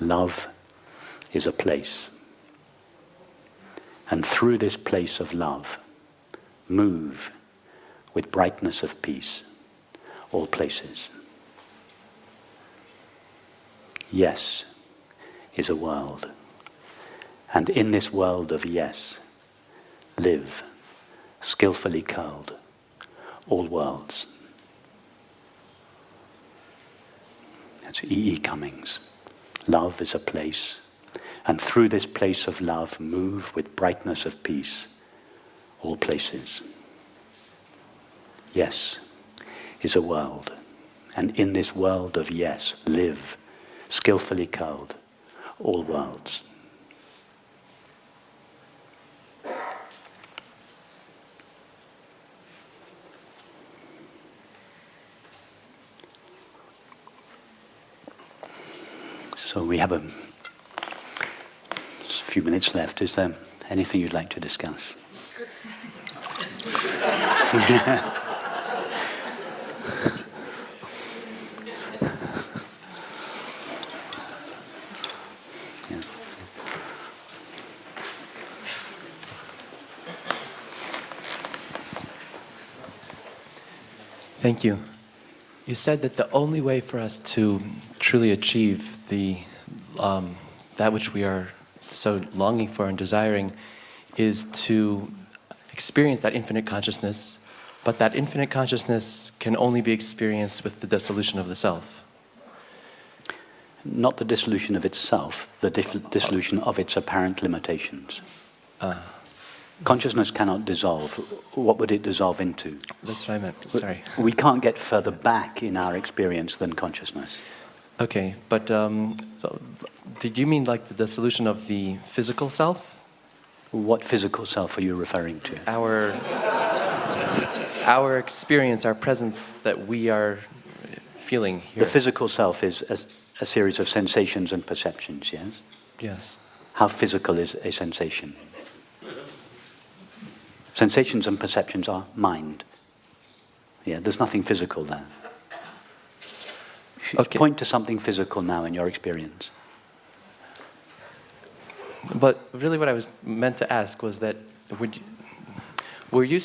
Love is a place. And through this place of love, move with brightness of peace all places. Yes is a world. And in this world of yes, live, skillfully curled, all worlds. That's E. E. Cummings. Love is a place, and through this place of love, move with brightness of peace, all places. Yes is a world, and in this world of yes, live, skillfully curled, all worlds. So we have a few minutes left. Is there anything you'd like to discuss? Yeah. Thank you. You said that the only way for us to truly achieve that which we are so longing for and desiring is to experience that infinite consciousness, but that infinite consciousness can only be experienced with the dissolution of the self. Not the dissolution of itself, the dissolution of its apparent limitations. Consciousness cannot dissolve. What would it dissolve into? That's what I meant, sorry. We can't get further back in our experience than consciousness. Okay, but so did you mean like the dissolution of the physical self? What physical self are you referring to? Our experience, our presence that we are feeling here. The physical self is a series of sensations and perceptions, yes? Yes. How physical is a sensation? Sensations and perceptions are mind. Yeah, there's nothing physical there. Okay. Point to something physical now in your experience. But really what I was meant to ask was that would you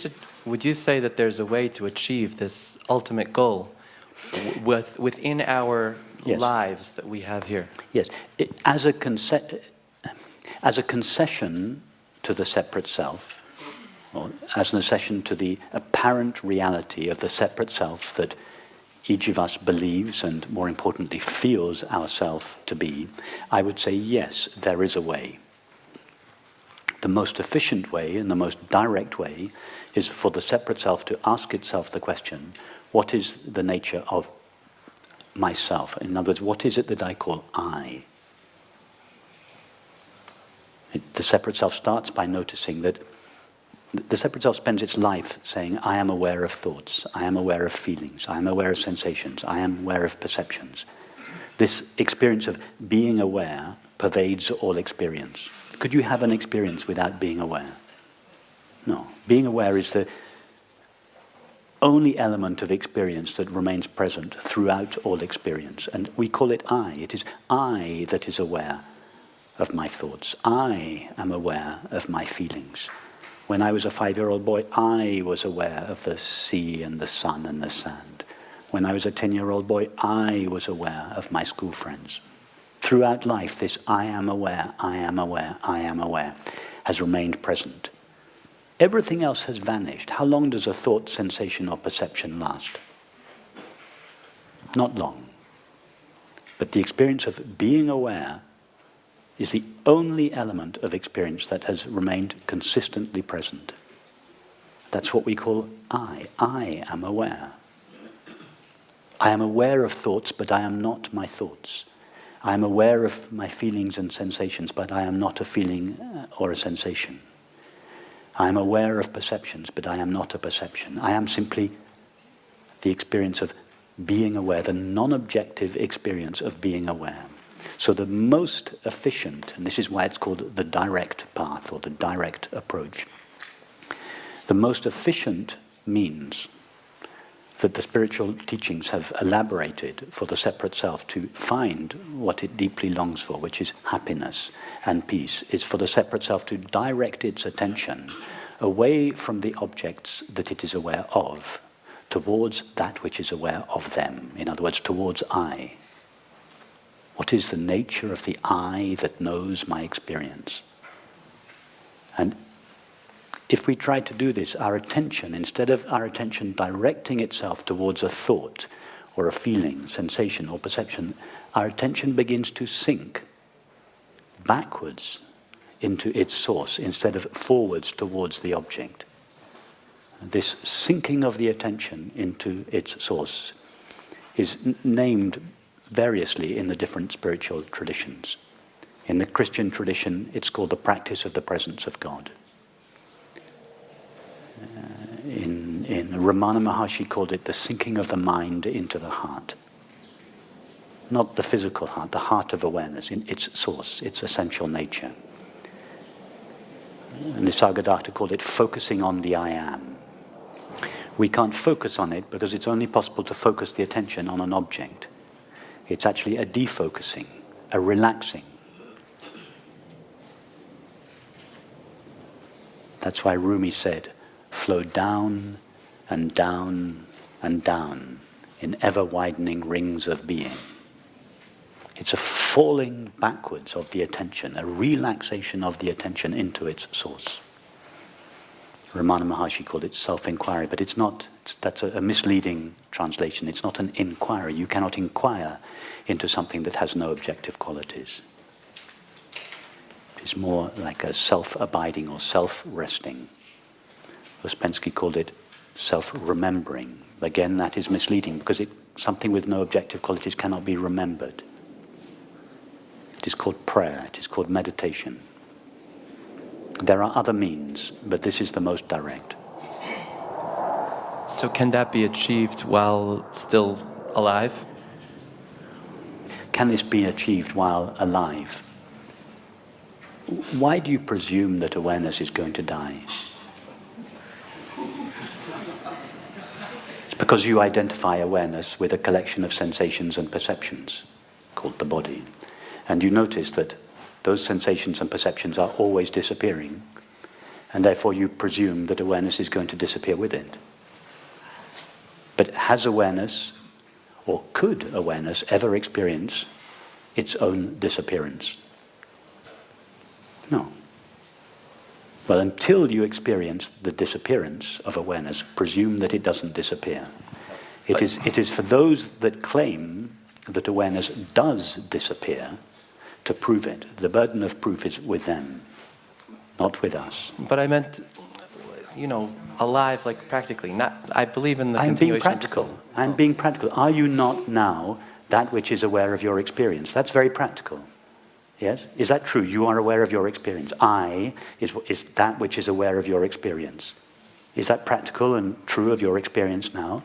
say that there's a way to achieve this ultimate goal within our Yes. lives that we have here? Yes. As a concession to the separate self, or as an accession to the apparent reality of the separate self that each of us believes and, more importantly, feels ourself to be, I would say, yes, there is a way. The most efficient way and the most direct way is for the separate self to ask itself the question, what is the nature of myself? In other words, what is it that I call I? The separate self starts by noticing that the separate self spends its life saying, I am aware of thoughts, I am aware of feelings, I am aware of sensations, I am aware of perceptions. This experience of being aware pervades all experience. Could you have an experience without being aware? No. Being aware is the only element of experience that remains present throughout all experience. And we call it I. It is I that is aware of my thoughts. I am aware of my feelings. When I was a 5-year-old boy, I was aware of the sea and the sun and the sand. When I was a 10-year-old boy, I was aware of my school friends. Throughout life, this I am aware, I am aware, I am aware has remained present. Everything else has vanished. How long does a thought, sensation, or perception last? Not long. But the experience of being aware is the only element of experience that has remained consistently present. That's what we call I. I am aware. I am aware of thoughts, but I am not my thoughts. I am aware of my feelings and sensations, but I am not a feeling or a sensation. I am aware of perceptions, but I am not a perception. I am simply the experience of being aware, the non-objective experience of being aware. So the most efficient, and this is why it's called the direct path or the direct approach, the most efficient means that the spiritual teachings have elaborated for the separate self to find what it deeply longs for, which is happiness and peace, is for the separate self to direct its attention away from the objects that it is aware of, towards that which is aware of them. In other words, towards I. What is the nature of the I that knows my experience? And if we try to do this, our attention, instead of our attention directing itself towards a thought or a feeling, sensation or perception, our attention begins to sink backwards into its source instead of forwards towards the object. This sinking of the attention into its source is named variously in the different spiritual traditions. In the Christian tradition, it's called the practice of the presence of God. In Ramana Maharshi called it the sinking of the mind into the heart. Not the physical heart, the heart of awareness, in its source, its essential nature. And Nisargadatta called it focusing on the I am. We can't focus on it because it's only possible to focus the attention on an object. It's actually a defocusing, a relaxing. That's why Rumi said, flow down and down and down in ever-widening rings of being. It's a falling backwards of the attention, a relaxation of the attention into its source. Ramana Maharshi called it self-inquiry, but it's not, that's a misleading translation. It's not an inquiry. You cannot inquire into something that has no objective qualities. It's more like a self-abiding or self-resting. Ouspensky called it self-remembering. Again, that is misleading because something with no objective qualities cannot be remembered. It is called prayer. It is called meditation. There are other means, but this is the most direct. So can that be achieved while still alive? Can this be achieved while alive? Why do you presume that awareness is going to die? It's because you identify awareness with a collection of sensations and perceptions called the body. And you notice that those sensations and perceptions are always disappearing, and therefore you presume that awareness is going to disappear with it. But has awareness, or could awareness, ever experience its own disappearance? No. Well, until you experience the disappearance of awareness, presume that it doesn't disappear. It is for those that claim that awareness does disappear to prove it. The burden of proof is with them, not with us. But I meant, alive, like practically. I believe in the continuation. I'm being practical. Are you not now that which is aware of your experience? That's very practical. Yes? Is that true? You are aware of your experience. I is that which is aware of your experience. Is that practical and true of your experience now?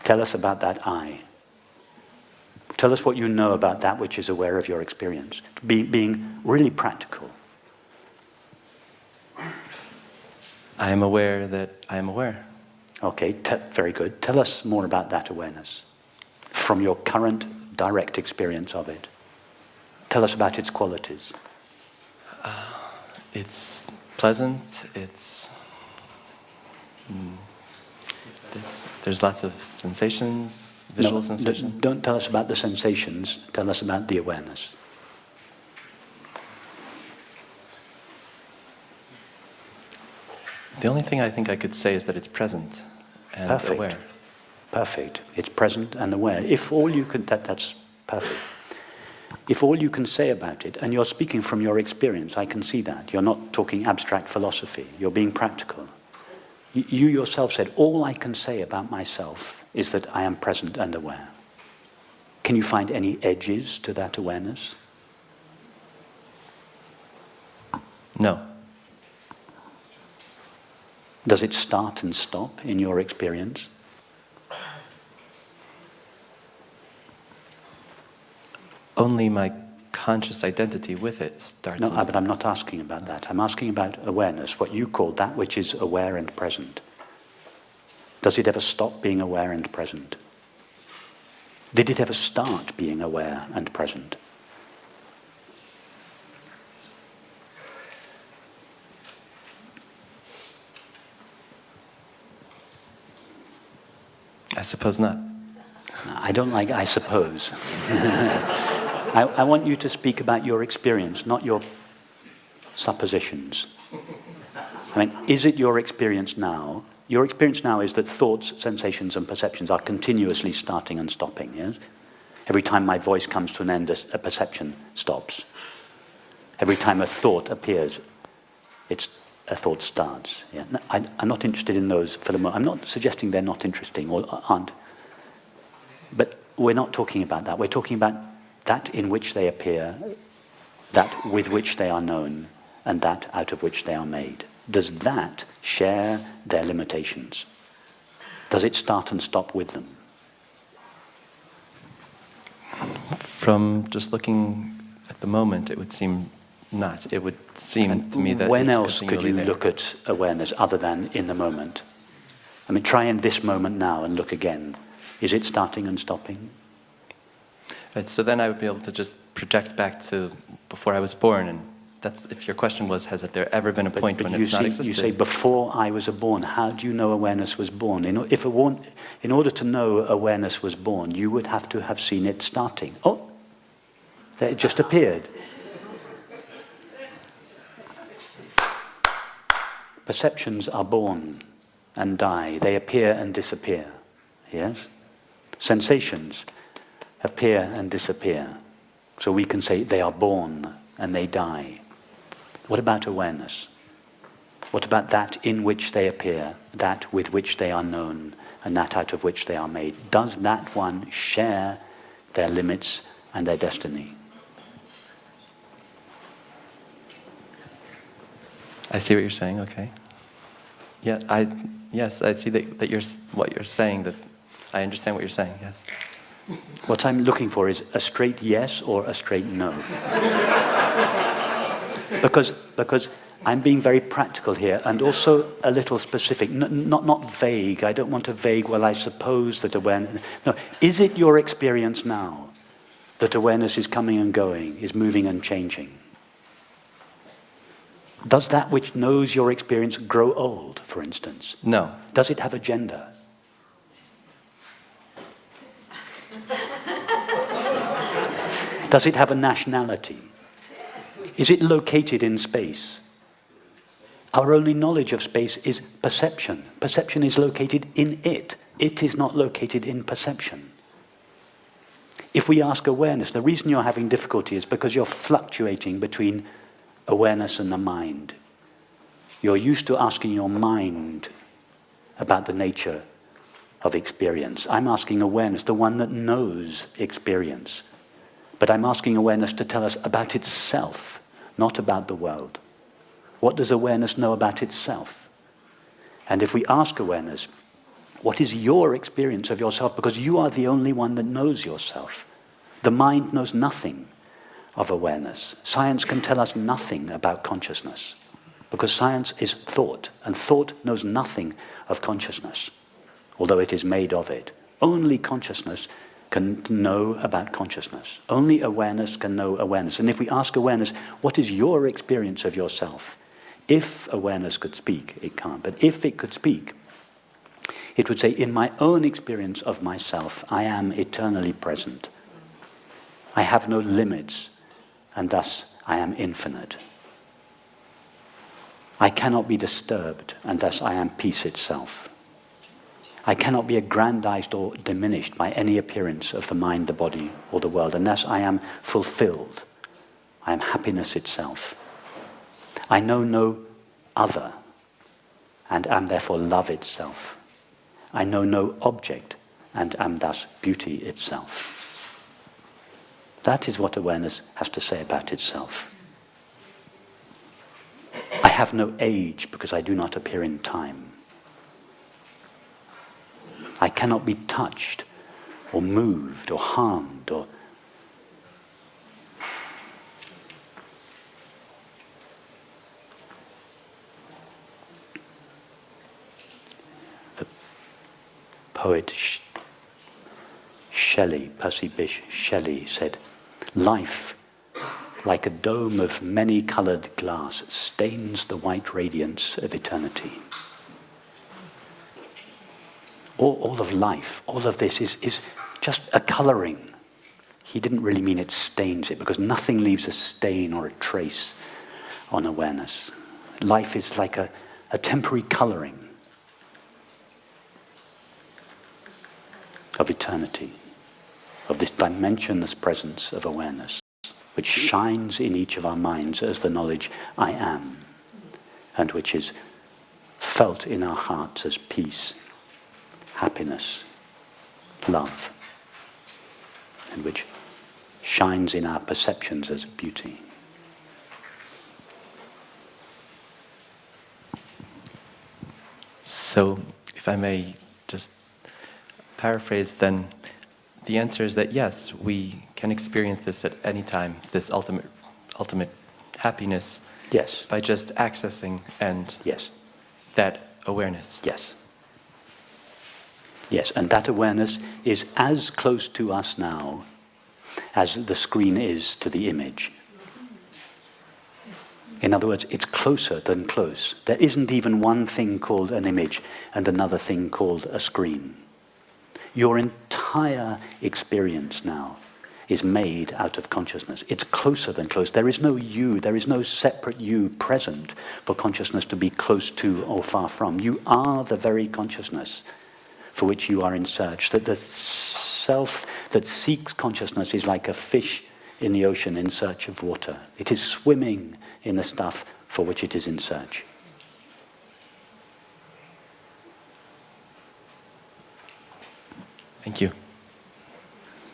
Tell us about that I. Tell us what you know about that which is aware of your experience. Being really practical. I am aware that I am aware. Okay, very good. Tell us more about that awareness from your current direct experience of it. Tell us about its qualities. It's pleasant. There's lots of sensations, visual sensations. Don't tell us about the sensations. Tell us about the awareness. The only thing I think I could say is that it's present and Perfect. aware. Perfect. It's present and aware. If all you can, that's perfect. If all you can say about it, and you're speaking from your experience, I can see that. You're not talking abstract philosophy. You're being practical. You yourself said, all I can say about myself is that I am present and aware. Can you find any edges to that awareness? No. Does it start and stop in your experience? Only my conscious identity with it starts. No, but I'm not asking about that. I'm asking about awareness, what you call that which is aware and present. Does it ever stop being aware and present? Did it ever start being aware and present? I suppose not. I don't like I suppose. I want you to speak about your experience, not your suppositions. I mean, is it your experience now? Your experience now is that thoughts, sensations, and perceptions are continuously starting and stopping, yes? Every time my voice comes to an end, a perception stops. Every time a thought appears, a thought starts. Yeah? No, I'm not interested in those for the moment. I'm not suggesting they're not interesting or aren't. But we're not talking about that. We're talking about that in which they appear, that with which they are known, and that out of which they are made. Does that share their limitations? Does it start and stop with them? From just looking at the moment, it would seem not. It would seem to me that when it's else could continually you there. look at awareness other than in the moment? I mean, try in this moment now and look again. Is it starting and stopping? Right, so then I would be able to just project back to before I was born, and that's if your question was, has there ever been a point when it's not existed? You say, before I was born, how do you know awareness was born? In order to know awareness was born, you would have to have seen it starting. Oh, there it just appeared. Perceptions are born and die. They appear and disappear. Yes? Sensations appear and disappear. So we can say they are born and they die. What about awareness? What about that in which they appear, that with which they are known, and that out of which they are made? Does that one share their limits and their destiny? I see what you're saying. Okay. Yes, I see that what you're saying. That I understand what you're saying. Yes. What I'm looking for is a straight yes or a straight no. Because I'm being very practical here and also a little specific, not vague. I don't want a vague, well, I suppose that awareness... No, is it your experience now that awareness is coming and going, is moving and changing? Does that which knows your experience grow old, for instance? No. Does it have a gender? Does it have a nationality? Is it located in space? Our only knowledge of space is perception. Perception is located in it. It is not located in perception. If we ask awareness, the reason you're having difficulty is because you're fluctuating between awareness and the mind. You're used to asking your mind about the nature of experience. I'm asking awareness, the one that knows experience. But I'm asking awareness to tell us about itself, not about the world. What does awareness know about itself? And if we ask awareness, what is your experience of yourself? Because you are the only one that knows yourself. The mind knows nothing of awareness. Science can tell us nothing about consciousness, because science is thought, and thought knows nothing of consciousness, although it is made of it. Only consciousness can know about consciousness. Only awareness can know awareness. And if we ask awareness, what is your experience of yourself? If awareness could speak, it can't. But if it could speak, it would say, in my own experience of myself, I am eternally present. I have no limits, and thus I am infinite. I cannot be disturbed, and thus I am peace itself. I cannot be aggrandized or diminished by any appearance of the mind, the body, or the world, and thus I am fulfilled. I am happiness itself. I know no other, and am therefore love itself. I know no object, and am thus beauty itself. That is what awareness has to say about itself. I have no age because I do not appear in time. I cannot be touched or moved or harmed or the poet Shelley, Percy Bysshe Shelley said, "Life, like a dome of many-coloured glass, stains the white radiance of eternity." All of life, all of this is just a colouring. He didn't really mean it stains it, because nothing leaves a stain or a trace on awareness. Life is like a temporary colouring of eternity, of this dimensionless presence of awareness, which shines in each of our minds as the knowledge I am, and which is felt in our hearts as peace, happiness, love, and which shines in our perceptions as beauty. So, if I may just paraphrase, then the answer is that yes, we can experience this at any time, this ultimate happiness, Yes. by just accessing and Yes. that awareness. Yes. Yes, and that awareness is as close to us now as the screen is to the image. In other words, it's closer than close. There isn't even one thing called an image and another thing called a screen. Your entire experience now is made out of consciousness. It's closer than close. There is no you, there is no separate you present for consciousness to be close to or far from. You are the very consciousness for which you are in search. That the self that seeks consciousness is like a fish in the ocean in search of water. It is swimming in the stuff for which it is in search. Thank you.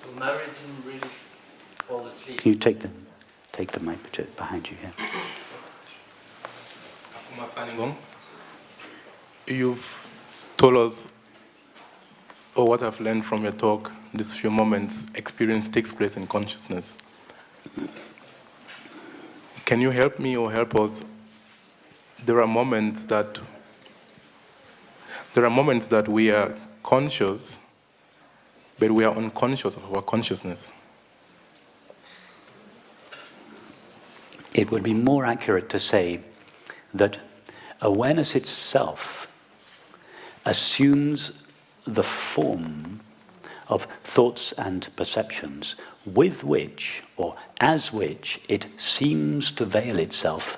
So Mary didn't really fall asleep. Can you take the mic behind you here? You've told us, or what I've learned from your talk, these few moments, experience takes place in consciousness. Can you help me or help us? There are moments that we are conscious, but we are unconscious of our consciousness. It would be more accurate to say that awareness itself assumes the form of thoughts and perceptions with which, or as which, it seems to veil itself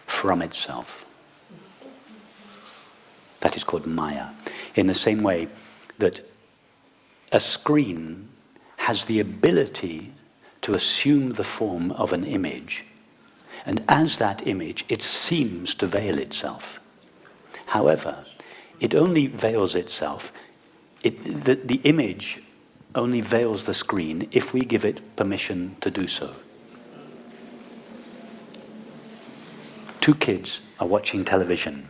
from itself. That is called Maya. In the same way that a screen has the ability to assume the form of an image, and as that image, it seems to veil itself. However, it only veils itself, the image only veils the screen if we give it permission to do so. Two kids are watching television.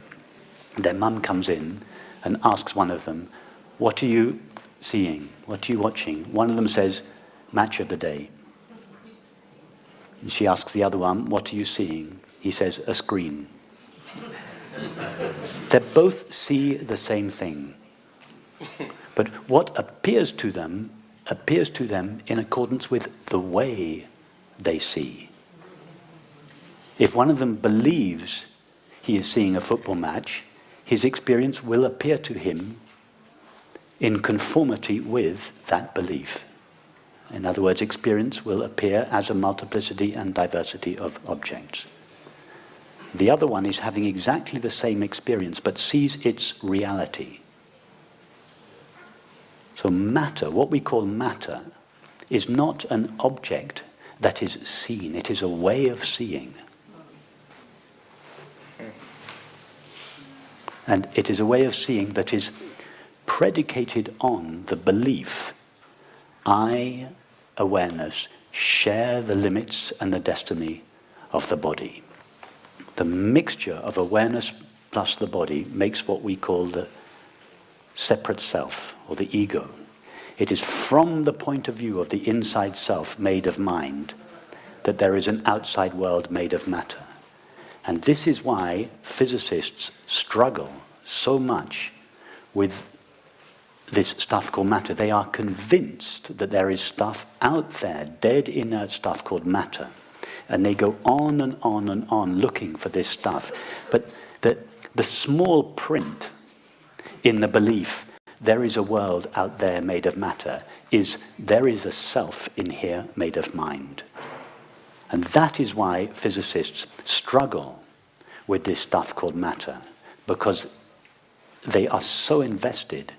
Their mum comes in and asks one of them, "What are you seeing? What are you watching?" One of them says, "Match of the day." And she asks the other one, "What are you seeing?" He says, "A screen." They both see the same thing. But what appears to them in accordance with the way they see. If one of them believes he is seeing a football match, his experience will appear to him in conformity with that belief. In other words, experience will appear as a multiplicity and diversity of objects. The other one is having exactly the same experience, but sees its reality. So matter, what we call matter, is not an object that is seen. It is a way of seeing. And it is a way of seeing that is predicated on the belief I, awareness, share the limits and the destiny of the body. The mixture of awareness plus the body makes what we call the separate self, or the ego. It is from the point of view of the inside self made of mind that there is an outside world made of matter. And this is why physicists struggle so much with this stuff called matter. They are convinced that there is stuff out there, dead inert stuff called matter. And they go on and on and on looking for this stuff. But the small print in the belief there is a world out there made of matter is there is a self in here made of mind. And that is why physicists struggle with this stuff called matter, because they are so invested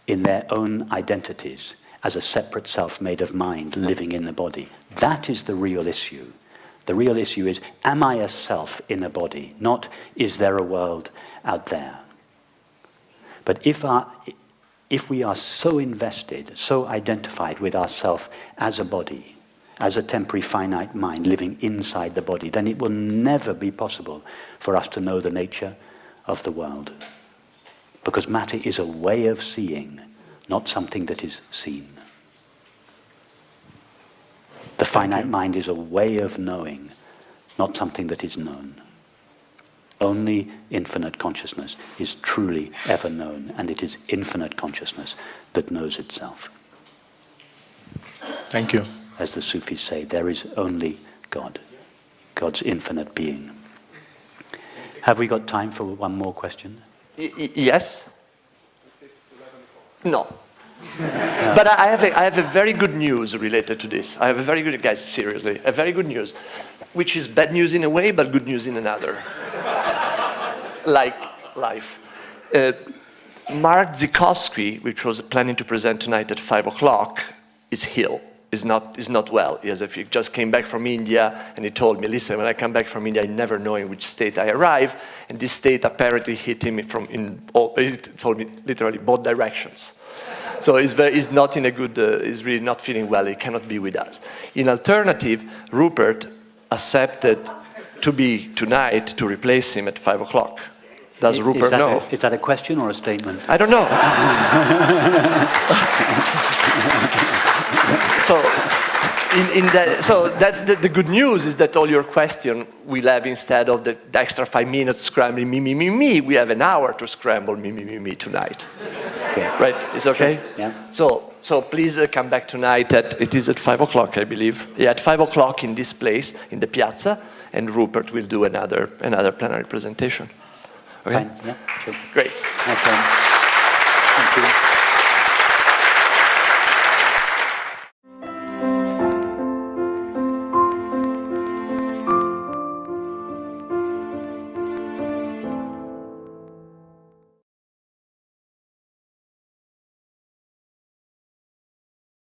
in their own identities as a separate self made of mind living in the body. That is the real issue. The real issue is, am I a self in a body? Not, is there a world out there? But if we are so invested, so identified with ourself as a body, as a temporary finite mind living inside the body, then it will never be possible for us to know the nature of the world. Because matter is a way of seeing, not something that is seen. The finite mind is a way of knowing, not something that is known. Only infinite consciousness is truly ever known, and it is infinite consciousness that knows itself. Thank you. As the Sufis say, there is only God, God's infinite being. Have we got time for one more question? Yes? No. But I have a very good news related to this. I have a very good, guys, seriously, a very good news, which is bad news in a way, but good news in another. Like life. Mark Zikowski, which was planning to present tonight at 5 o'clock, is ill. Is not well. He just came back from India, and he told me, listen, when I come back from India, I never know in which state I arrive, and this state apparently hit him he told me literally both directions. So he's not in a good, he's really not feeling well, he cannot be with us. In alternative, Rupert accepted to be tonight to replace him at 5 o'clock. Does Rupert know? Is that a question or a statement? I don't know. So that's the good news is that all your question will have, instead of the extra 5 minutes scrambling me, we have an hour to scramble me tonight. Okay. Right? It's okay? Yeah. So please come back tonight it is at 5 o'clock, I believe. Yeah, at 5 o'clock in this place, in the piazza, and Rupert will do another plenary presentation. Okay? Fine. Yeah, sure. Great. Okay.